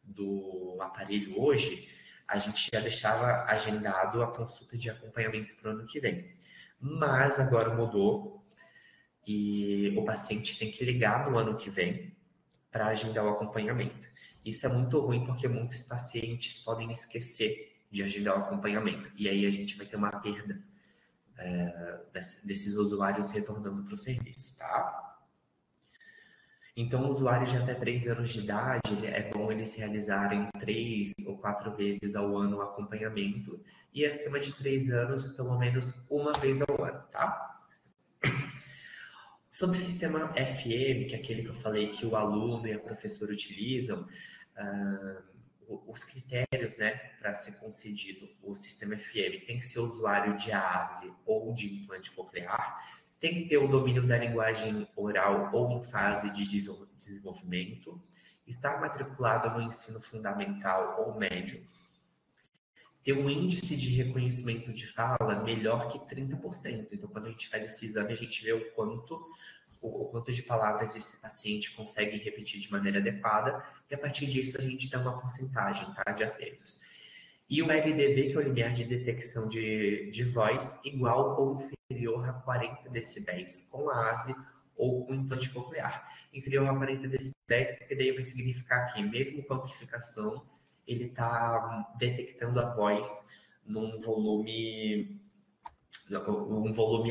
do aparelho hoje, a gente já deixava agendado a consulta de acompanhamento para o ano que vem. Mas agora mudou e o paciente tem que ligar no ano que vem para agendar o acompanhamento. Isso é muito ruim porque muitos pacientes podem esquecer de agendar o acompanhamento. E aí a gente vai ter uma perda desses usuários retornando para o serviço, tá? Então, usuários de até 3 anos de idade, é bom eles realizarem 3 ou 4 vezes ao ano o acompanhamento e acima de 3 anos, pelo menos uma vez ao ano, tá? Sobre o sistema FM, que é aquele que eu falei que o aluno e a professora utilizam, os critérios, né, para ser concedido o sistema FM tem que ser usuário de AASE ou de implante coclear, tem que ter o domínio da linguagem oral ou em fase de desenvolvimento, estar matriculado no ensino fundamental ou médio, ter um índice de reconhecimento de fala melhor que 30%. Então, quando a gente faz esse exame, a gente vê o quanto de palavras esse paciente consegue repetir de maneira adequada, e a partir disso a gente dá uma porcentagem, tá, de acertos. E o LDV, que é o limiar de detecção de voz, igual ou inferior a 40 decibéis com a ASE ou com implante coclear. Inferior a 40 decibéis, porque daí vai significar que, mesmo com amplificação, ele está detectando a voz num volume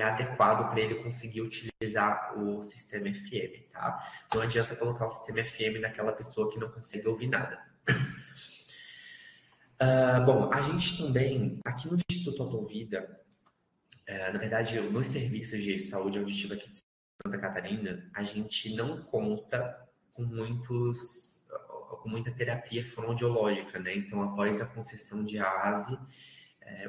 adequado para ele conseguir utilizar o sistema FM, tá? Não adianta colocar o sistema FM naquela pessoa que não consegue ouvir nada. Bom, a gente também, aqui no Instituto Autovida, na verdade, nos serviços de saúde auditiva aqui de Santa Catarina, a gente não conta com muita terapia fonoaudiológica, né? Então, após a concessão de AASE,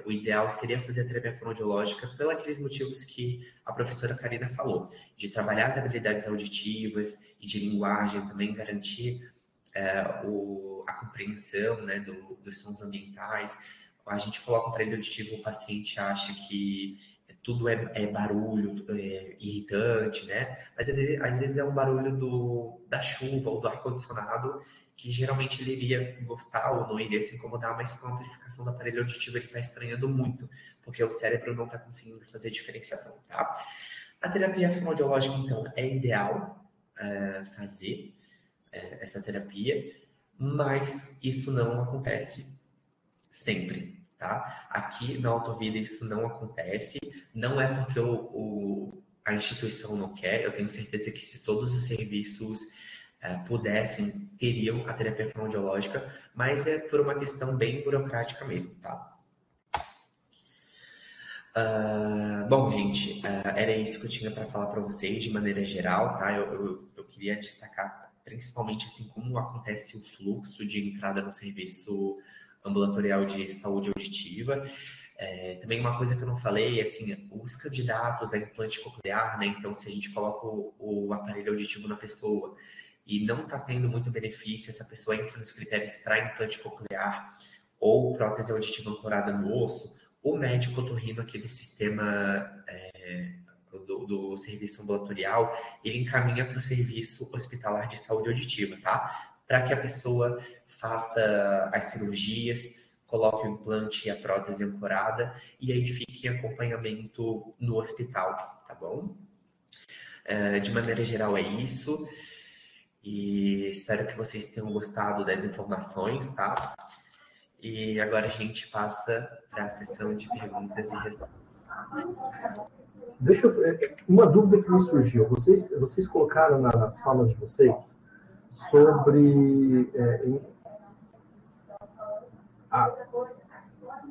o ideal seria fazer a terapia fonoaudiológica pelos aqueles motivos que a professora Karina falou, de trabalhar as habilidades auditivas e de linguagem, também garantir a compreensão, né, dos sons ambientais. A gente coloca um aparelho auditivo, o paciente acha que tudo é barulho, irritante, né? Mas às vezes é um barulho da chuva ou do ar-condicionado, que geralmente ele iria gostar ou não iria se incomodar, mas com a amplificação do aparelho auditivo ele está estranhando muito, porque o cérebro não está conseguindo fazer diferenciação, tá? A terapia fonoaudiológica, então, é ideal fazer essa terapia, mas isso não acontece sempre, tá? Aqui na Autovida isso não acontece, não é porque a instituição não quer, eu tenho certeza que se todos os serviços pudessem, teriam a terapia fonoaudiológica, mas é por uma questão bem burocrática mesmo, tá? Bom, gente, era isso que eu tinha para falar para vocês de maneira geral, tá? Eu queria destacar principalmente assim como acontece o fluxo de entrada no serviço ambulatorial de saúde auditiva. Também uma coisa que eu não falei, assim, os candidatos a implante coclear, né? Então, se a gente coloca o aparelho auditivo na pessoa e não está tendo muito benefício, essa pessoa entra nos critérios para implante coclear ou prótese auditiva ancorada no osso, o médico otorrino aqui do sistema do serviço ambulatorial, ele encaminha para o serviço hospitalar de saúde auditiva, tá? Para que a pessoa faça as cirurgias, coloque o implante e a prótese ancorada e aí fique em acompanhamento no hospital, tá bom? De maneira geral é isso. E espero que vocês tenham gostado das informações, tá? E agora a gente passa para a sessão de perguntas e respostas. Uma dúvida que me surgiu. Vocês colocaram nas falas de vocês sobre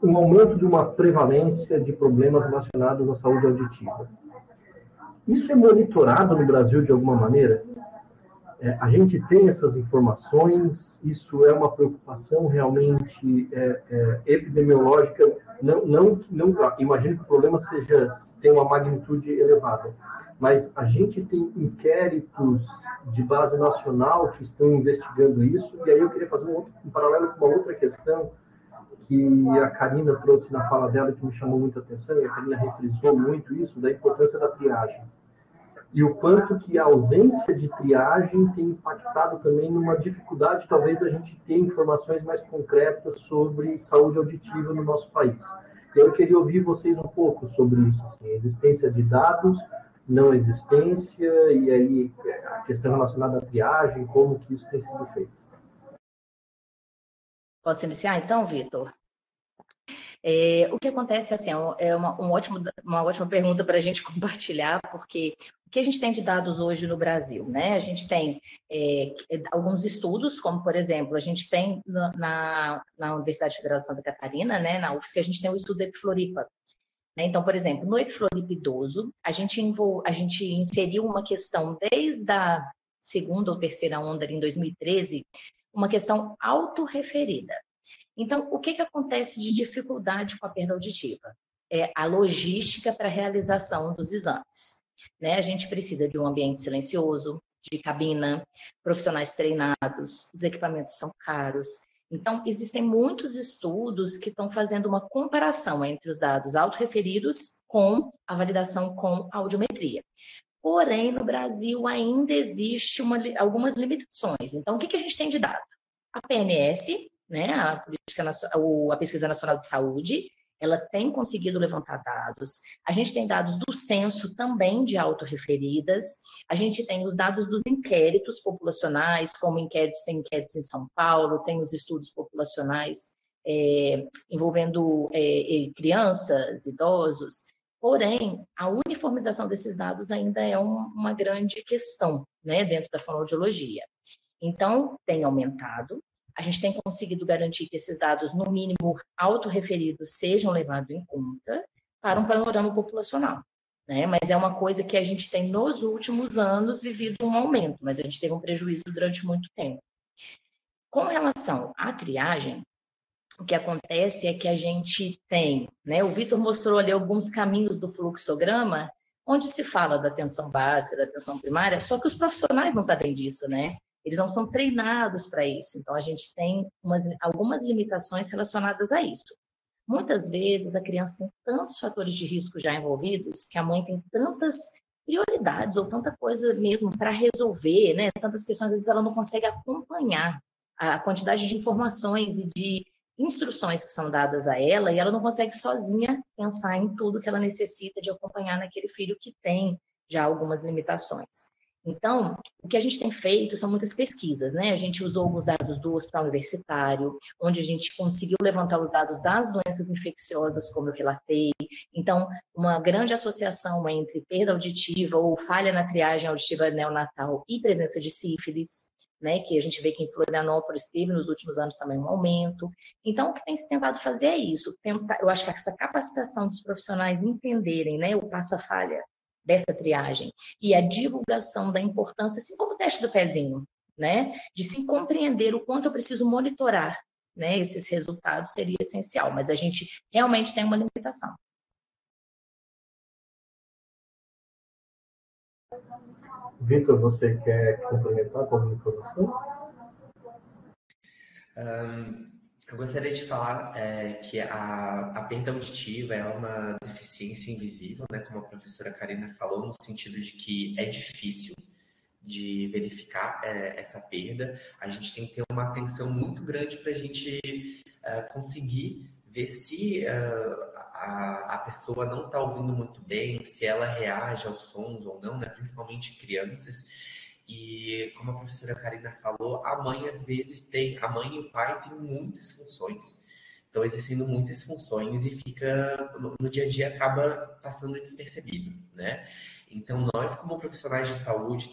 um aumento de uma prevalência de problemas relacionados à saúde auditiva. Isso é monitorado no Brasil de alguma maneira? A gente tem essas informações, isso é uma preocupação realmente epidemiológica, não, imagino que o problema tenha uma magnitude elevada, mas a gente tem inquéritos de base nacional que estão investigando isso, e aí eu queria fazer um paralelo com uma outra questão que a Karina trouxe na fala dela, que me chamou muita atenção, e a Karina refrisou muito isso, da importância da triagem. E o quanto que a ausência de triagem tem impactado também numa dificuldade, talvez, da gente ter informações mais concretas sobre saúde auditiva no nosso país. E eu queria ouvir vocês um pouco sobre isso, assim, existência de dados, não existência, e aí a questão relacionada à triagem, como que isso tem sido feito. Posso iniciar, então, Vitor? O que acontece, assim, é uma ótima pergunta para a gente compartilhar, porque o que a gente tem de dados hoje no Brasil, né? A gente tem alguns estudos, como, por exemplo, a gente tem na Universidade Federal de Santa Catarina, né, na UFSC, a gente tem o estudo Epifloripa. Então, por exemplo, no Epifloripa idoso, a gente inseriu uma questão desde a segunda ou terceira onda, ali, em 2013, uma questão autorreferida. Então, o que acontece de dificuldade com a perda auditiva? É a logística para a realização dos exames, né? A gente precisa de um ambiente silencioso, de cabina, profissionais treinados, os equipamentos são caros. Então, existem muitos estudos que estão fazendo uma comparação entre os dados autorreferidos com a validação com audiometria. Porém, no Brasil ainda existe algumas limitações. Então, o que a gente tem de dado? A PNS, né, a Pesquisa Nacional de Saúde, ela tem conseguido levantar dados. A gente tem dados do censo também de autorreferidas. A gente tem os dados dos inquéritos populacionais, como tem inquéritos em São Paulo, tem os estudos populacionais envolvendo crianças, idosos. Porém, a uniformização desses dados ainda é uma grande questão, né, dentro da fonoaudiologia. Então, tem aumentado. A gente tem conseguido garantir que esses dados, no mínimo, autorreferidos, sejam levados em conta para um panorama populacional, né? Mas é uma coisa que a gente tem, nos últimos anos, vivido um aumento, mas a gente teve um prejuízo durante muito tempo. Com relação à triagem, o que acontece é que a gente tem, né? O Vitor mostrou ali alguns caminhos do fluxograma, onde se fala da atenção básica, da atenção primária, só que os profissionais não sabem disso, né? Eles não são treinados para isso. Então, a gente tem algumas limitações relacionadas a isso. Muitas vezes, a criança tem tantos fatores de risco já envolvidos, que a mãe tem tantas prioridades ou tanta coisa mesmo para resolver, né? Tantas questões, às vezes ela não consegue acompanhar a quantidade de informações e de instruções que são dadas a ela, e ela não consegue sozinha pensar em tudo que ela necessita de acompanhar naquele filho que tem já algumas limitações. Então, o que a gente tem feito são muitas pesquisas, né? A gente usou alguns dados do Hospital Universitário, onde a gente conseguiu levantar os dados das doenças infecciosas, como eu relatei. Então, uma grande associação entre perda auditiva ou falha na triagem auditiva neonatal e presença de sífilis, né? Que a gente vê que em Florianópolis teve nos últimos anos também um aumento. Então, o que tem se tentado fazer é isso. Eu acho que essa capacitação dos profissionais entenderem, né, o passa-falha dessa triagem e a divulgação da importância, assim como o teste do pezinho, né? De se compreender o quanto eu preciso monitorar, né, esses resultados seria essencial, mas a gente realmente tem uma limitação. Vitor, você quer complementar com alguma informação? Eu gostaria de falar que a perda auditiva é uma deficiência invisível, né, como a professora Karina falou, no sentido de que é difícil de verificar essa perda. A gente tem que ter uma atenção muito grande para a gente conseguir ver se a pessoa não está ouvindo muito bem, se ela reage aos sons ou não, né, principalmente crianças. E como a professora Karina falou, a mãe às vezes a mãe e o pai têm muitas funções. Então, exercendo muitas funções e fica, no dia a dia, acaba passando despercebido, né? Então, nós como profissionais de saúde,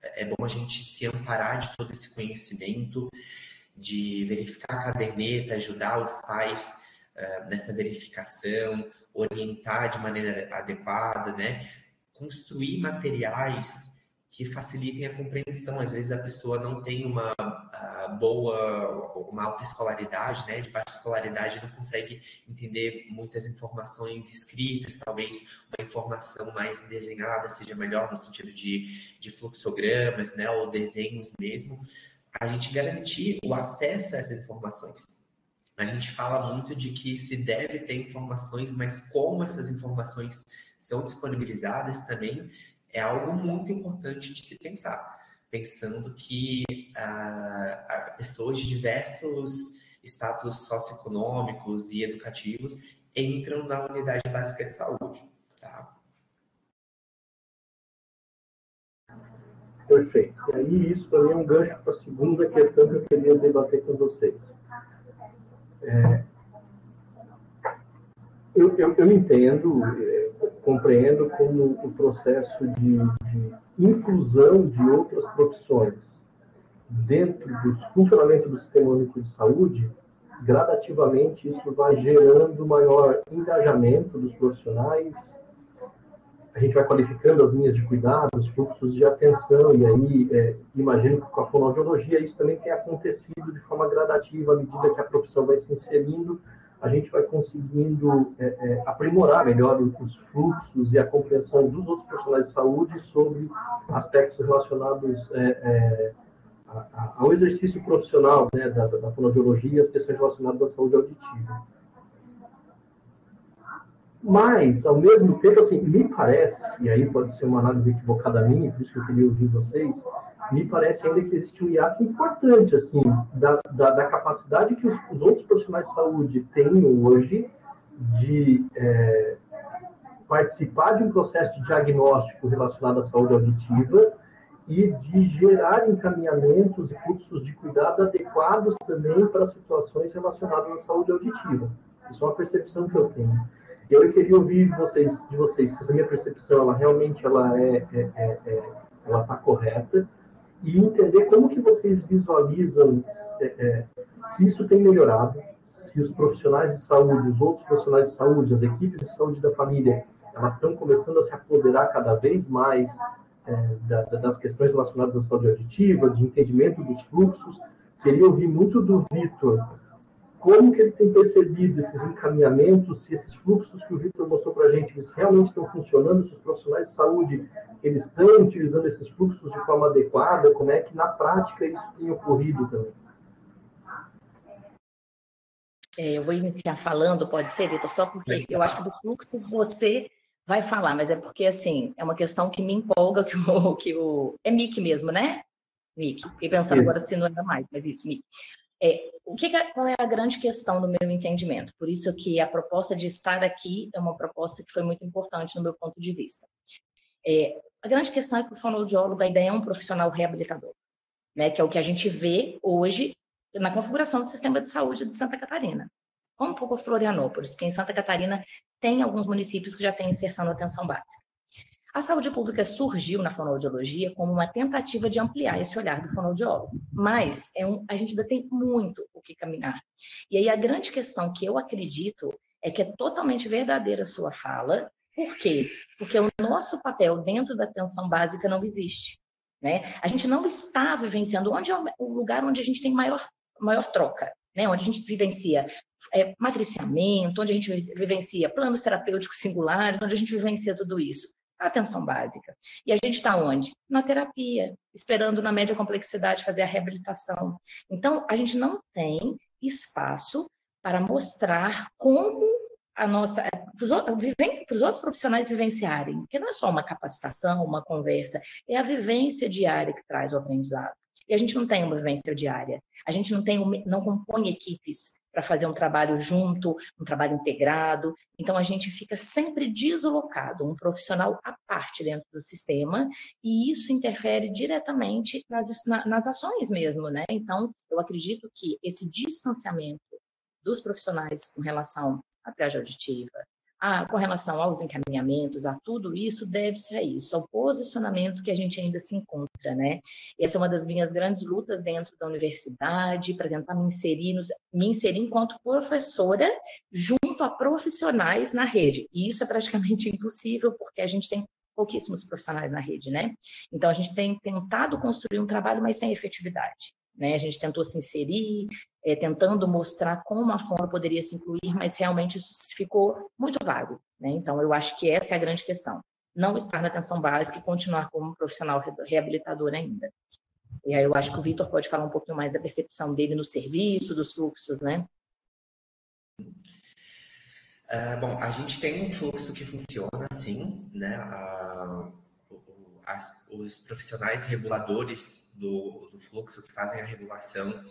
é bom a gente se amparar de todo esse conhecimento, de verificar a caderneta, ajudar os pais nessa verificação, orientar de maneira adequada, né? Construir materiais que facilitem a compreensão. Às vezes a pessoa não tem uma alta escolaridade, né, de baixa escolaridade, não consegue entender muitas informações escritas, talvez uma informação mais desenhada seja melhor no sentido de fluxogramas, né, ou desenhos mesmo. A gente garantir o acesso a essas informações. A gente fala muito de que se deve ter informações, mas como essas informações são disponibilizadas também é algo muito importante de se pensar. Pensando que pessoas de diversos status socioeconômicos e educativos entram na unidade básica de saúde. Tá? Perfeito. E aí, isso também é um gancho para a segunda questão que eu queria debater com vocês. Eu entendo, compreendo como o processo de inclusão de outras profissões dentro do funcionamento do Sistema Único de Saúde, gradativamente isso vai gerando maior engajamento dos profissionais, a gente vai qualificando as linhas de cuidado, os fluxos de atenção, e aí imagino que com a fonoaudiologia isso também tem acontecido de forma gradativa, à medida que a profissão vai se inserindo, a gente vai conseguindo aprimorar melhor os fluxos e a compreensão dos outros profissionais de saúde sobre aspectos relacionados ao exercício profissional, né, da fonoaudiologia e as questões relacionadas à saúde auditiva. Mas, ao mesmo tempo, assim, me parece, e aí pode ser uma análise equivocada minha, por isso que eu queria ouvir vocês, me parece ainda que existe um hiato importante, assim, da capacidade que os outros profissionais de saúde têm hoje de participar de um processo de diagnóstico relacionado à saúde auditiva e de gerar encaminhamentos e fluxos de cuidado adequados também para situações relacionadas à saúde auditiva. Isso é uma percepção que eu tenho. Eu queria ouvir de vocês se a minha percepção ela realmente ela está correta, e entender como que vocês visualizam se isso tem melhorado, se os profissionais de saúde, os outros profissionais de saúde, as equipes de saúde da família, elas estão começando a se apoderar cada vez mais das questões relacionadas à saúde auditiva, de entendimento dos fluxos. Queria ouvir muito do Vitor, como que ele tem percebido esses encaminhamentos, se esses fluxos que o Vitor mostrou para a gente, eles realmente estão funcionando, se os profissionais de saúde eles estão utilizando esses fluxos de forma adequada, como é que na prática isso tem ocorrido também? Eu vou iniciar falando, pode ser, Vitor, só porque eu acho que do fluxo você vai falar, mas é porque, assim, é uma questão que me empolga, é Mick mesmo, né? Mick. Fiquei pensando agora se não era mais, mas isso, Mick. Qual é a grande questão no meu entendimento? Por isso que a proposta de estar aqui é uma proposta que foi muito importante no meu ponto de vista. A grande questão é que o fonoaudiólogo, a ideia é um profissional reabilitador, né, que é o que a gente vê hoje na configuração do sistema de saúde de Santa Catarina. Vamos um pouco a Florianópolis, porque em Santa Catarina tem alguns municípios que já têm inserção na atenção básica. A saúde pública surgiu na fonoaudiologia como uma tentativa de ampliar esse olhar do fonoaudiólogo, mas a gente ainda tem muito o que caminhar. E aí a grande questão que eu acredito é que é totalmente verdadeira a sua fala. Por quê? Porque o nosso papel dentro da atenção básica não existe, né? A gente não está vivenciando onde é o lugar onde a gente tem maior troca, né? Onde a gente vivencia matriciamento, onde a gente vivencia planos terapêuticos singulares, onde a gente vivencia tudo isso. A atenção básica. E a gente está onde? Na terapia, esperando na média complexidade fazer a reabilitação. Então, a gente não tem espaço para mostrar como para os outros profissionais vivenciarem, porque não é só uma capacitação, uma conversa, é a vivência diária que traz o aprendizado. E a gente não tem uma vivência diária, a gente não compõe equipes para fazer um trabalho junto, um trabalho integrado, então a gente fica sempre deslocado, um profissional à parte dentro do sistema, e isso interfere diretamente nas ações mesmo, né? Então, eu acredito que esse distanciamento dos profissionais com relação à triagem auditiva, com relação aos encaminhamentos, a tudo isso, deve-se a isso, ao posicionamento que a gente ainda se encontra, né? Essa é uma das minhas grandes lutas dentro da universidade, para tentar me inserir enquanto professora junto a profissionais na rede. E isso é praticamente impossível, porque a gente tem pouquíssimos profissionais na rede, né? Então, a gente tem tentado construir um trabalho, mas sem efetividade, né? A gente tentou se inserir, tentando mostrar como a fono poderia se incluir, mas realmente isso ficou muito vago, né? Então, eu acho que essa é a grande questão. Não estar na atenção básica e continuar como profissional reabilitador ainda. E aí eu acho que o Vitor pode falar um pouquinho mais da percepção dele no serviço, dos fluxos, né? Bom, a gente tem um fluxo que funciona assim, né? Os profissionais reguladores do fluxo que fazem a regulação,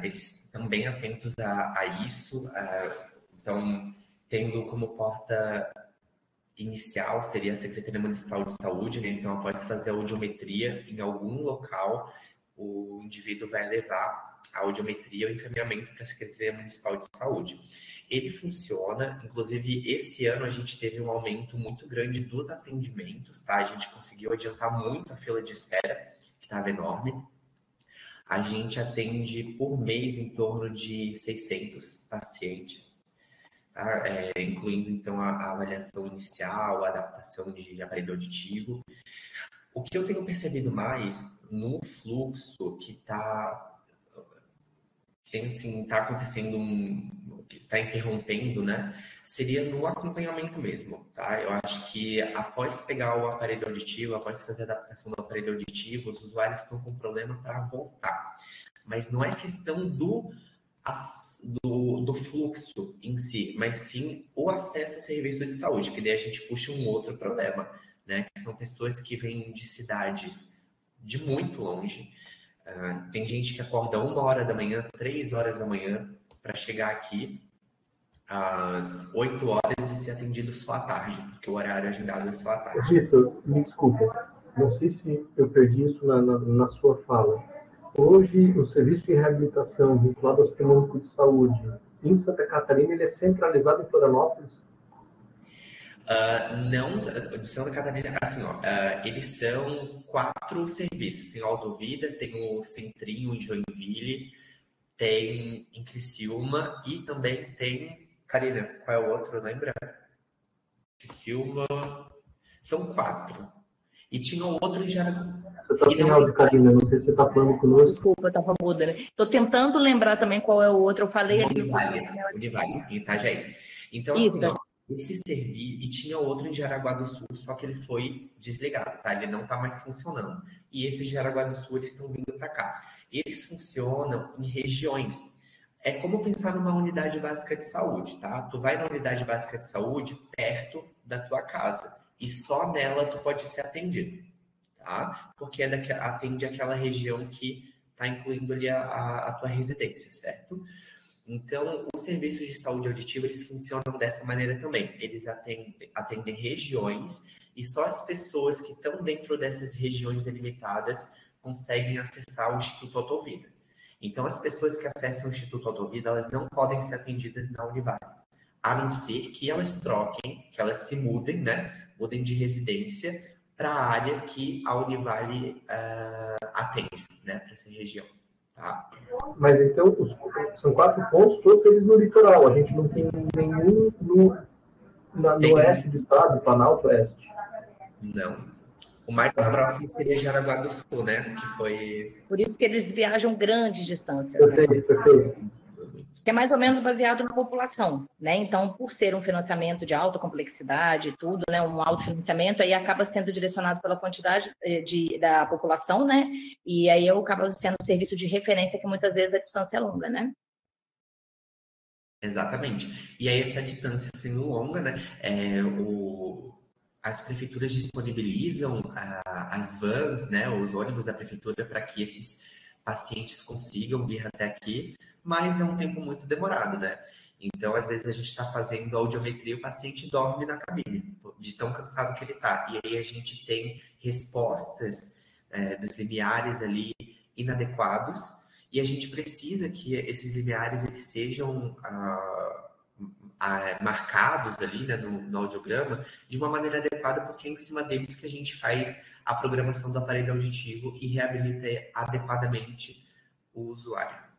eles estão bem atentos a isso. Então, tendo como porta inicial seria a Secretaria Municipal de Saúde, né? Então, após fazer a audiometria em algum local, o indivíduo vai levar a audiometria ou encaminhamento para a Secretaria Municipal de Saúde. Ele funciona, inclusive esse ano a gente teve um aumento muito grande dos atendimentos, tá? A gente conseguiu adiantar muito a fila de espera, que estava enorme. A gente atende por mês em torno de 600 pacientes, tá? Incluindo então a avaliação inicial, a adaptação de aparelho auditivo. O que eu tenho percebido mais no fluxo que tá acontecendo que está interrompendo, né? Seria no acompanhamento mesmo, tá? Eu acho que após pegar o aparelho auditivo, após fazer a adaptação do aparelho auditivo, os usuários estão com problema para voltar. Mas não é questão do fluxo em si, mas sim o acesso a serviços de saúde, que daí a gente puxa um outro problema, né? Que são pessoas que vêm de cidades de muito longe. Tem gente que acorda 1h da manhã, 3h da manhã, para chegar aqui às 8h e ser atendido só à tarde, porque o horário agendado é só à tarde. Vitor, me desculpa, não sei se eu perdi isso na sua fala. Hoje, o serviço de reabilitação vinculado ao Sistema Único de Saúde em Santa Catarina, ele é centralizado em Florianópolis? Não, de Santa Catarina, assim, ó, eles são 4 serviços. Tem o Autovida, tem o Centrinho em Joinville, tem em Criciúma e também tem... Karina, qual é o outro, lembra? Criciúma... São 4. E tinha outro em Jaraguá. Você está sem áudio, Karina, não sei se você está falando conosco. Desculpa, eu estava muda, né? Estou tentando lembrar também qual é o outro. Eu falei ali no Univale, em Itajaí. Então, isso, assim, ó, esse serviço, e tinha outro em Jaraguá do Sul, só que ele foi desligado, tá? Ele não está mais funcionando. E esses de Jaraguá do Sul, eles estão vindo para cá. Eles funcionam em regiões. É como pensar numa unidade básica de saúde, tá? Tu vai na unidade básica de saúde perto da tua casa. E só nela tu pode ser atendido, tá? Porque atende aquela região que está incluindo ali a tua residência, certo? Então, os serviços de saúde auditiva, eles funcionam dessa maneira também. Eles atendem regiões e só as pessoas que estão dentro dessas regiões delimitadas conseguem acessar o Instituto Autovida. Então, as pessoas que acessam o Instituto Autovida, elas não podem ser atendidas na Univale, a não ser que elas troquem, que elas se mudem, né? Mudem de residência para a área que a Univale atende, né? Para essa região. Tá? Mas então, são 4 pontos, todos eles no litoral. A gente não tem nenhum no oeste do estado, Planalto Oeste. Não. O mais próximo seria Jaraguá do Sul, né? Que foi... Por isso que eles viajam grandes distâncias. Perfeito, né? Perfeito. Que é mais ou menos baseado na população, né? Então, por ser um financiamento de alta complexidade e tudo, né? Um autofinanciamento, aí acaba sendo direcionado pela quantidade da população, né? E aí acaba sendo um serviço de referência que muitas vezes a distância é longa, né? Exatamente. E aí essa distância sendo longa, né? As prefeituras disponibilizam as vans, né? Os ônibus da prefeitura para que esses pacientes consigam vir até aqui, mas é um tempo muito demorado, né? Então, às vezes, a gente está fazendo audiometria e o paciente dorme na cabine, de tão cansado que ele está. E aí a gente tem respostas dos limiares ali inadequados, e a gente precisa que esses limiares eles sejam marcados ali, né, no audiograma de uma maneira adequada, porque é em cima deles que a gente faz a programação do aparelho auditivo e reabilita adequadamente o usuário.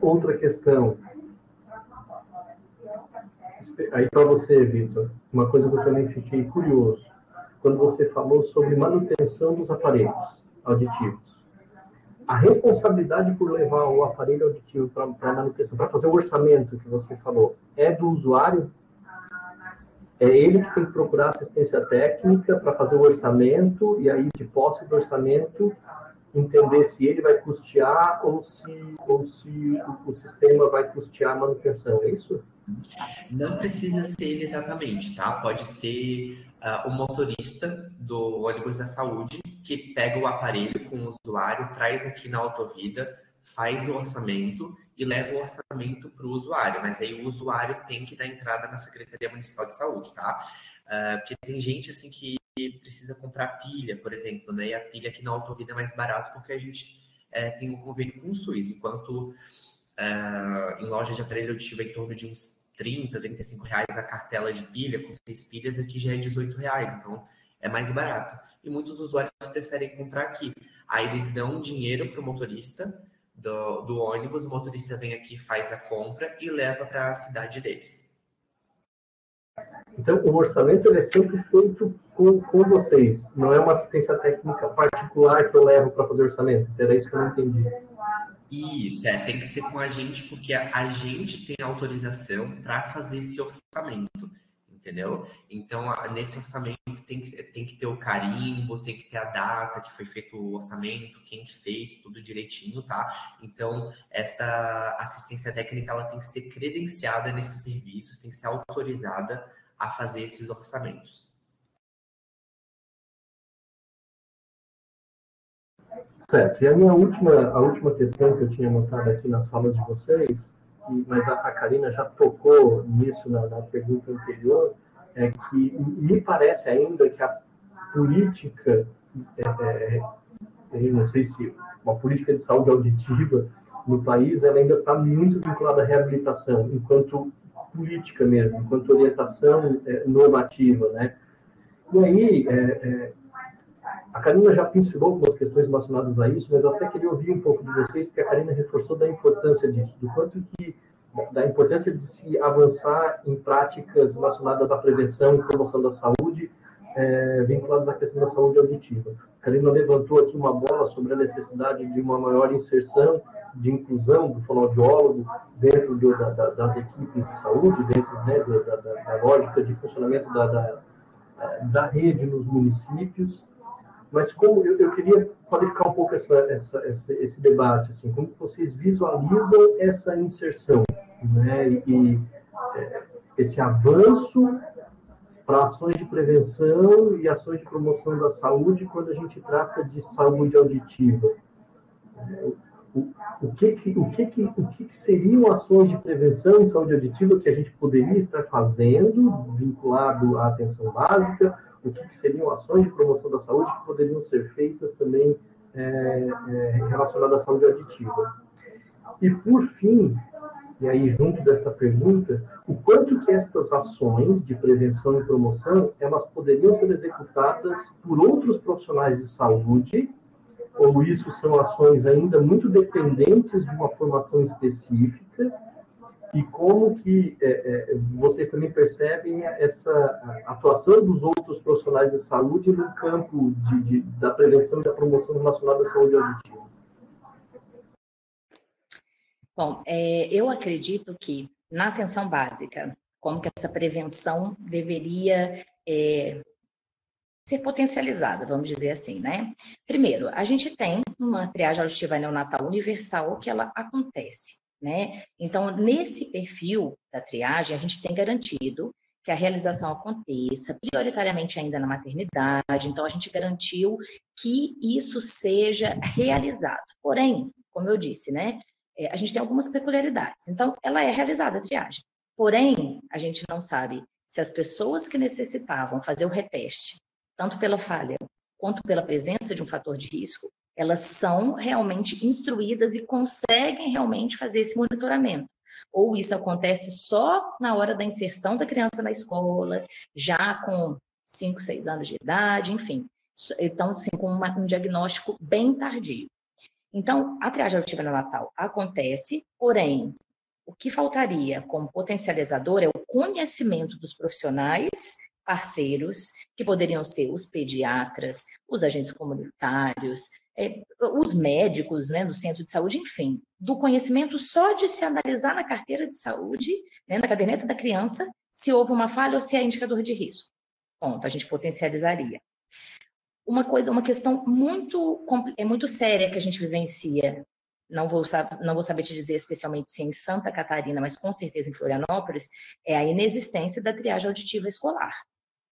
Outra questão. Aí para você, Vitor, uma coisa que eu também fiquei curioso, quando você falou sobre manutenção dos aparelhos auditivos. A responsabilidade por levar o aparelho auditivo para manutenção, para fazer o orçamento que você falou, é do usuário? É ele que tem que procurar assistência técnica para fazer o orçamento, e aí, de posse do orçamento, entender se ele vai custear ou se o sistema vai custear a manutenção, é isso? Não precisa ser ele exatamente, tá? Pode ser o motorista do ônibus da saúde que pega o aparelho com o usuário, traz aqui na Autovida, faz o orçamento e leva o orçamento para o usuário. Mas aí o usuário tem que dar entrada na Secretaria Municipal de Saúde, tá? Porque tem gente assim que precisa comprar pilha, por exemplo, né? E a pilha aqui na Autovida é mais barato porque a gente tem um convênio com o SUS, enquanto em loja de aparelho auditivo é em torno de uns 30, 35 reais a cartela de pilha, com 6 pilhas, aqui já é 18 reais, então é mais barato. E muitos usuários preferem comprar aqui. Aí eles dão dinheiro para o motorista do ônibus, o motorista vem aqui, faz a compra e leva para a cidade deles. Então, o orçamento ele é sempre feito com vocês, não é uma assistência técnica particular que eu levo para fazer orçamento, era isso que eu não entendi. Isso, tem que ser com a gente, porque a gente tem autorização para fazer esse orçamento, entendeu? Então, nesse orçamento tem que ter o carimbo, tem que ter a data que foi feito o orçamento, quem que fez, tudo direitinho, tá? Então, essa assistência técnica, ela tem que ser credenciada nesses serviços, tem que ser autorizada a fazer esses orçamentos. Certo. E a última questão que eu tinha anotado aqui nas falas de vocês, mas a Karina já tocou nisso na pergunta anterior, é que me parece ainda que a política, eu não sei se uma política de saúde auditiva no país, ela ainda está muito vinculada à reabilitação, enquanto política mesmo, enquanto orientação normativa, né? E aí, a Karina já pincelou algumas questões relacionadas a isso, mas eu até queria ouvir um pouco de vocês, porque a Karina reforçou da importância disso, da importância de se avançar em práticas relacionadas à prevenção e promoção da saúde, vinculadas à questão da saúde auditiva. A Karina levantou aqui uma bola sobre a necessidade de uma maior inserção, de inclusão do fonoaudiólogo dentro das equipes de saúde, dentro, né, da lógica de funcionamento da rede nos municípios. Mas como eu queria qualificar um pouco esse debate, assim, como vocês visualizam essa inserção, né, e esse avanço para ações de prevenção e ações de promoção da saúde quando a gente trata de saúde auditiva. O que seriam ações de prevenção em saúde auditiva que a gente poderia estar fazendo, vinculado à atenção básica? O que seriam ações de promoção da saúde que poderiam ser feitas também relacionadas à saúde auditiva? E, por fim, e aí junto desta pergunta, o quanto que estas ações de prevenção e promoção, elas poderiam ser executadas por outros profissionais de saúde, ou isso são ações ainda muito dependentes de uma formação específica, e como que vocês também percebem essa atuação dos outros profissionais de saúde no campo da prevenção e da promoção relacionada à saúde auditiva? Bom, eu acredito que na atenção básica, como que essa prevenção deveria ser potencializada, vamos dizer assim, né? Primeiro, a gente tem uma triagem auditiva neonatal universal que ela acontece, né? Então, nesse perfil da triagem, a gente tem garantido que a realização aconteça, prioritariamente ainda na maternidade, então a gente garantiu que isso seja realizado. Porém, como eu disse, né? A gente tem algumas peculiaridades. Então, ela é realizada a triagem. Porém, a gente não sabe se as pessoas que necessitavam fazer o reteste, tanto pela falha quanto pela presença de um fator de risco, elas são realmente instruídas e conseguem realmente fazer esse monitoramento. Ou isso acontece só na hora da inserção da criança na escola, já com 5, 6 anos de idade, enfim. Então, assim, com um diagnóstico bem tardio. Então, a triagem auditiva neonatal acontece, porém, o que faltaria como potencializador é o conhecimento dos profissionais parceiros, que poderiam ser os pediatras, os agentes comunitários, os médicos, né, do centro de saúde, enfim, do conhecimento só de se analisar na carteira de saúde, né, na caderneta da criança, se houve uma falha ou se é indicador de risco. Ponto, a gente potencializaria. Uma questão muito séria que a gente vivencia, não vou saber te dizer especialmente se em Santa Catarina, mas com certeza em Florianópolis, é a inexistência da triagem auditiva escolar.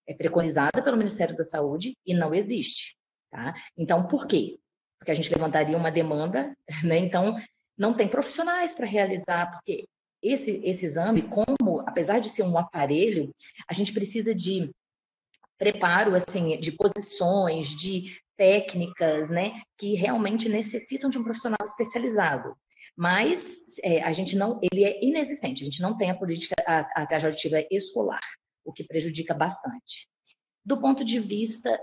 É preconizada pelo Ministério da Saúde e não existe. Tá? Então, por quê? Porque a gente levantaria uma demanda, né? Então, não tem profissionais para realizar, porque esse exame, apesar de ser um aparelho, a gente precisa de preparo, assim, de posições, de técnicas, né, que realmente necessitam de um profissional especializado. Mas ele é inexistente, a gente não tem a política, a triagem auditiva escolar, o que prejudica bastante. Do ponto de vista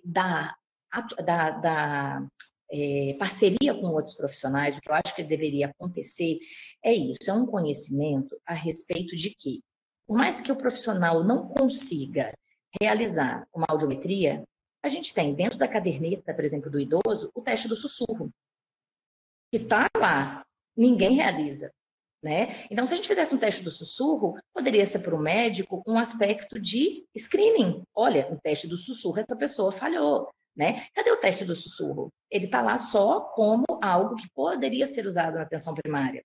da parceria com outros profissionais, o que eu acho que deveria acontecer é isso, é um conhecimento a respeito de que, por mais que o profissional não consiga realizar uma audiometria, a gente tem dentro da caderneta, por exemplo, do idoso, o teste do sussurro, que está lá, ninguém realiza. Né? Então, se a gente fizesse um teste do sussurro, poderia ser para o médico um aspecto de screening. Olha, no teste do sussurro, essa pessoa falhou. Né? Cadê o teste do sussurro? Ele está lá só como algo que poderia ser usado na atenção primária.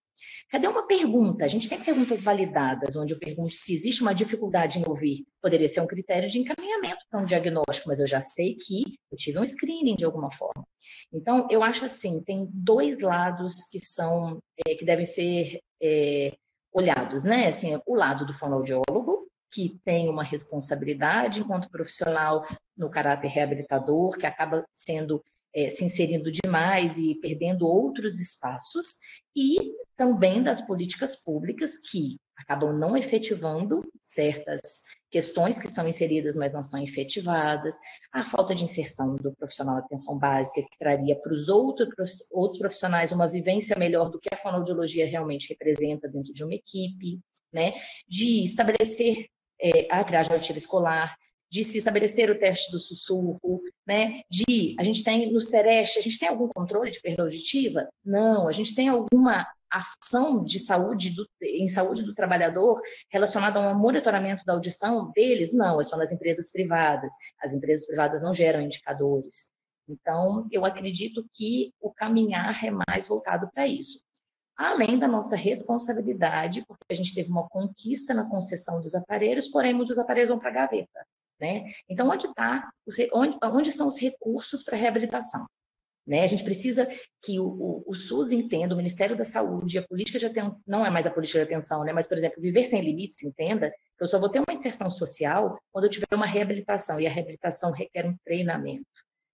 Cadê uma pergunta? A gente tem perguntas validadas, onde eu pergunto se existe uma dificuldade em ouvir. Poderia ser um critério de encaminhamento para um diagnóstico, mas eu já sei que eu tive um screening de alguma forma. Então, eu acho assim, tem dois lados que devem ser olhados, né? Assim, o lado do fonoaudiólogo, que tem uma responsabilidade enquanto profissional no caráter reabilitador, que acaba se inserindo demais e perdendo outros espaços, e também das políticas públicas que acabam não efetivando certas questões que são inseridas, mas não são efetivadas, a falta de inserção do profissional de atenção básica, que traria para os outros profissionais uma vivência melhor do que a fonoaudiologia realmente representa dentro de uma equipe, né? De estabelecer a triagem auditiva escolar, de se estabelecer o teste do sussurro, né? A gente tem no Sereste, a gente tem algum controle de perda auditiva? Não. A gente tem alguma ação de saúde em saúde do trabalhador relacionada ao monitoramento da audição deles? Não, são nas empresas privadas. As empresas privadas não geram indicadores. Então, eu acredito que o caminhar é mais voltado para isso. Além da nossa responsabilidade, porque a gente teve uma conquista na concessão dos aparelhos, porém muitos aparelhos vão para a gaveta. Né? Então, onde estão os recursos para a reabilitação? Né? A gente precisa que o SUS entenda, o Ministério da Saúde, a política de atenção, não é mais a política de atenção, né? Mas, por exemplo, Viver Sem Limites, entenda que eu só vou ter uma inserção social quando eu tiver uma reabilitação, e a reabilitação requer um treinamento,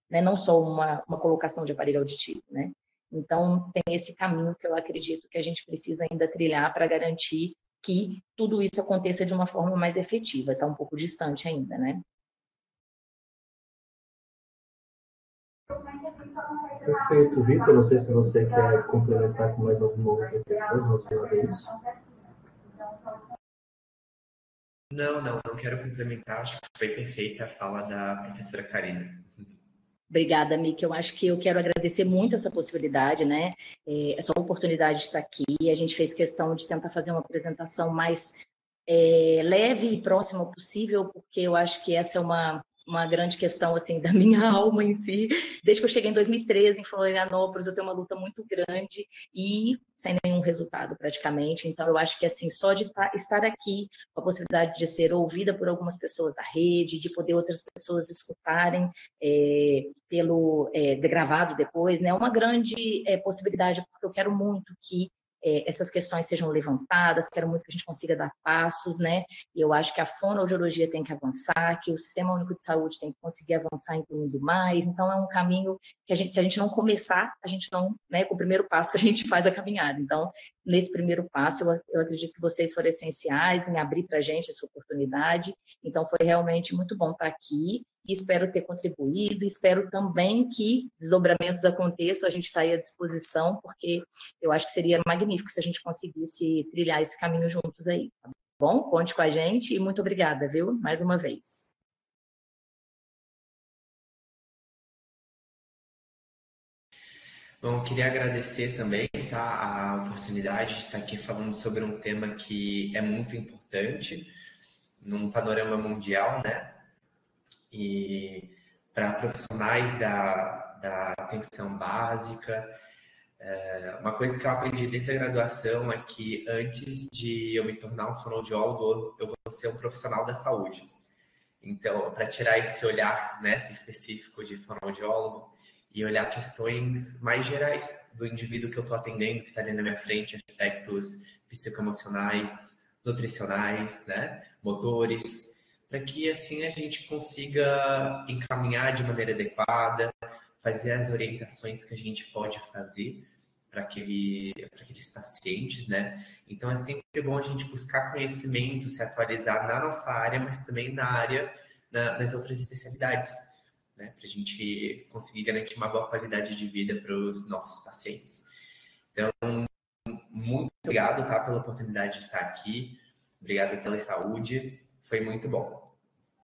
né? Não só uma colocação de aparelho auditivo. Né? Então, tem esse caminho que eu acredito que a gente precisa ainda trilhar para garantir que tudo isso aconteça de uma forma mais efetiva. Está um pouco distante ainda, né? Perfeito, Vitor. Não sei se você quer complementar com mais alguma outra questão relacionada a isso. Não quero complementar. Acho que foi perfeita a fala da professora Karina. Obrigada, Miki. Eu acho que eu quero agradecer muito essa possibilidade, né? Essa oportunidade de estar aqui. A gente fez questão de tentar fazer uma apresentação mais leve e próxima possível, porque eu acho que essa é uma grande questão assim da minha alma em si. Desde que eu cheguei em 2013 em Florianópolis, eu tenho uma luta muito grande e sem nenhum resultado praticamente. Então eu acho que assim só de estar aqui, com a possibilidade de ser ouvida por algumas pessoas da rede, de poder outras pessoas escutarem gravado depois, né, é uma grande possibilidade, porque eu quero muito que essas questões sejam levantadas, quero muito que a gente consiga dar passos, né? E eu acho que a fonoaudiologia tem que avançar, que o Sistema Único de Saúde tem que conseguir avançar incluindo mais. Então, é um caminho que se a gente não começar, a gente não, né, com o primeiro passo que a gente faz a caminhada. Então, nesse primeiro passo. Eu acredito que vocês foram essenciais em abrir para a gente essa oportunidade. Então, foi realmente muito bom estar aqui e espero ter contribuído. Espero também que desdobramentos aconteçam. A gente está aí à disposição, porque eu acho que seria magnífico se a gente conseguisse trilhar esse caminho juntos aí. Tá bom? Conte com a gente e muito obrigada, viu? Mais uma vez. Bom, eu queria agradecer também, tá, a oportunidade de estar aqui falando sobre um tema que é muito importante num panorama mundial, né? E para profissionais da atenção básica, uma coisa que eu aprendi desde a graduação é que antes de eu me tornar um fonoaudiólogo, eu vou ser um profissional da saúde. Então, para tirar esse olhar, né, específico de fonoaudiólogo e olhar questões mais gerais do indivíduo que eu estou atendendo, que está ali na minha frente, aspectos psicoemocionais, nutricionais, né, motores, para que assim a gente consiga encaminhar de maneira adequada, fazer as orientações que a gente pode fazer para aqueles pacientes, né? Então é sempre bom a gente buscar conhecimento, se atualizar na nossa área, mas também na área das outras especialidades, né? Para a gente conseguir garantir uma boa qualidade de vida para os nossos pacientes. Então, muito obrigado, tá, pela oportunidade de estar aqui. Obrigado pela saúde. Foi muito bom.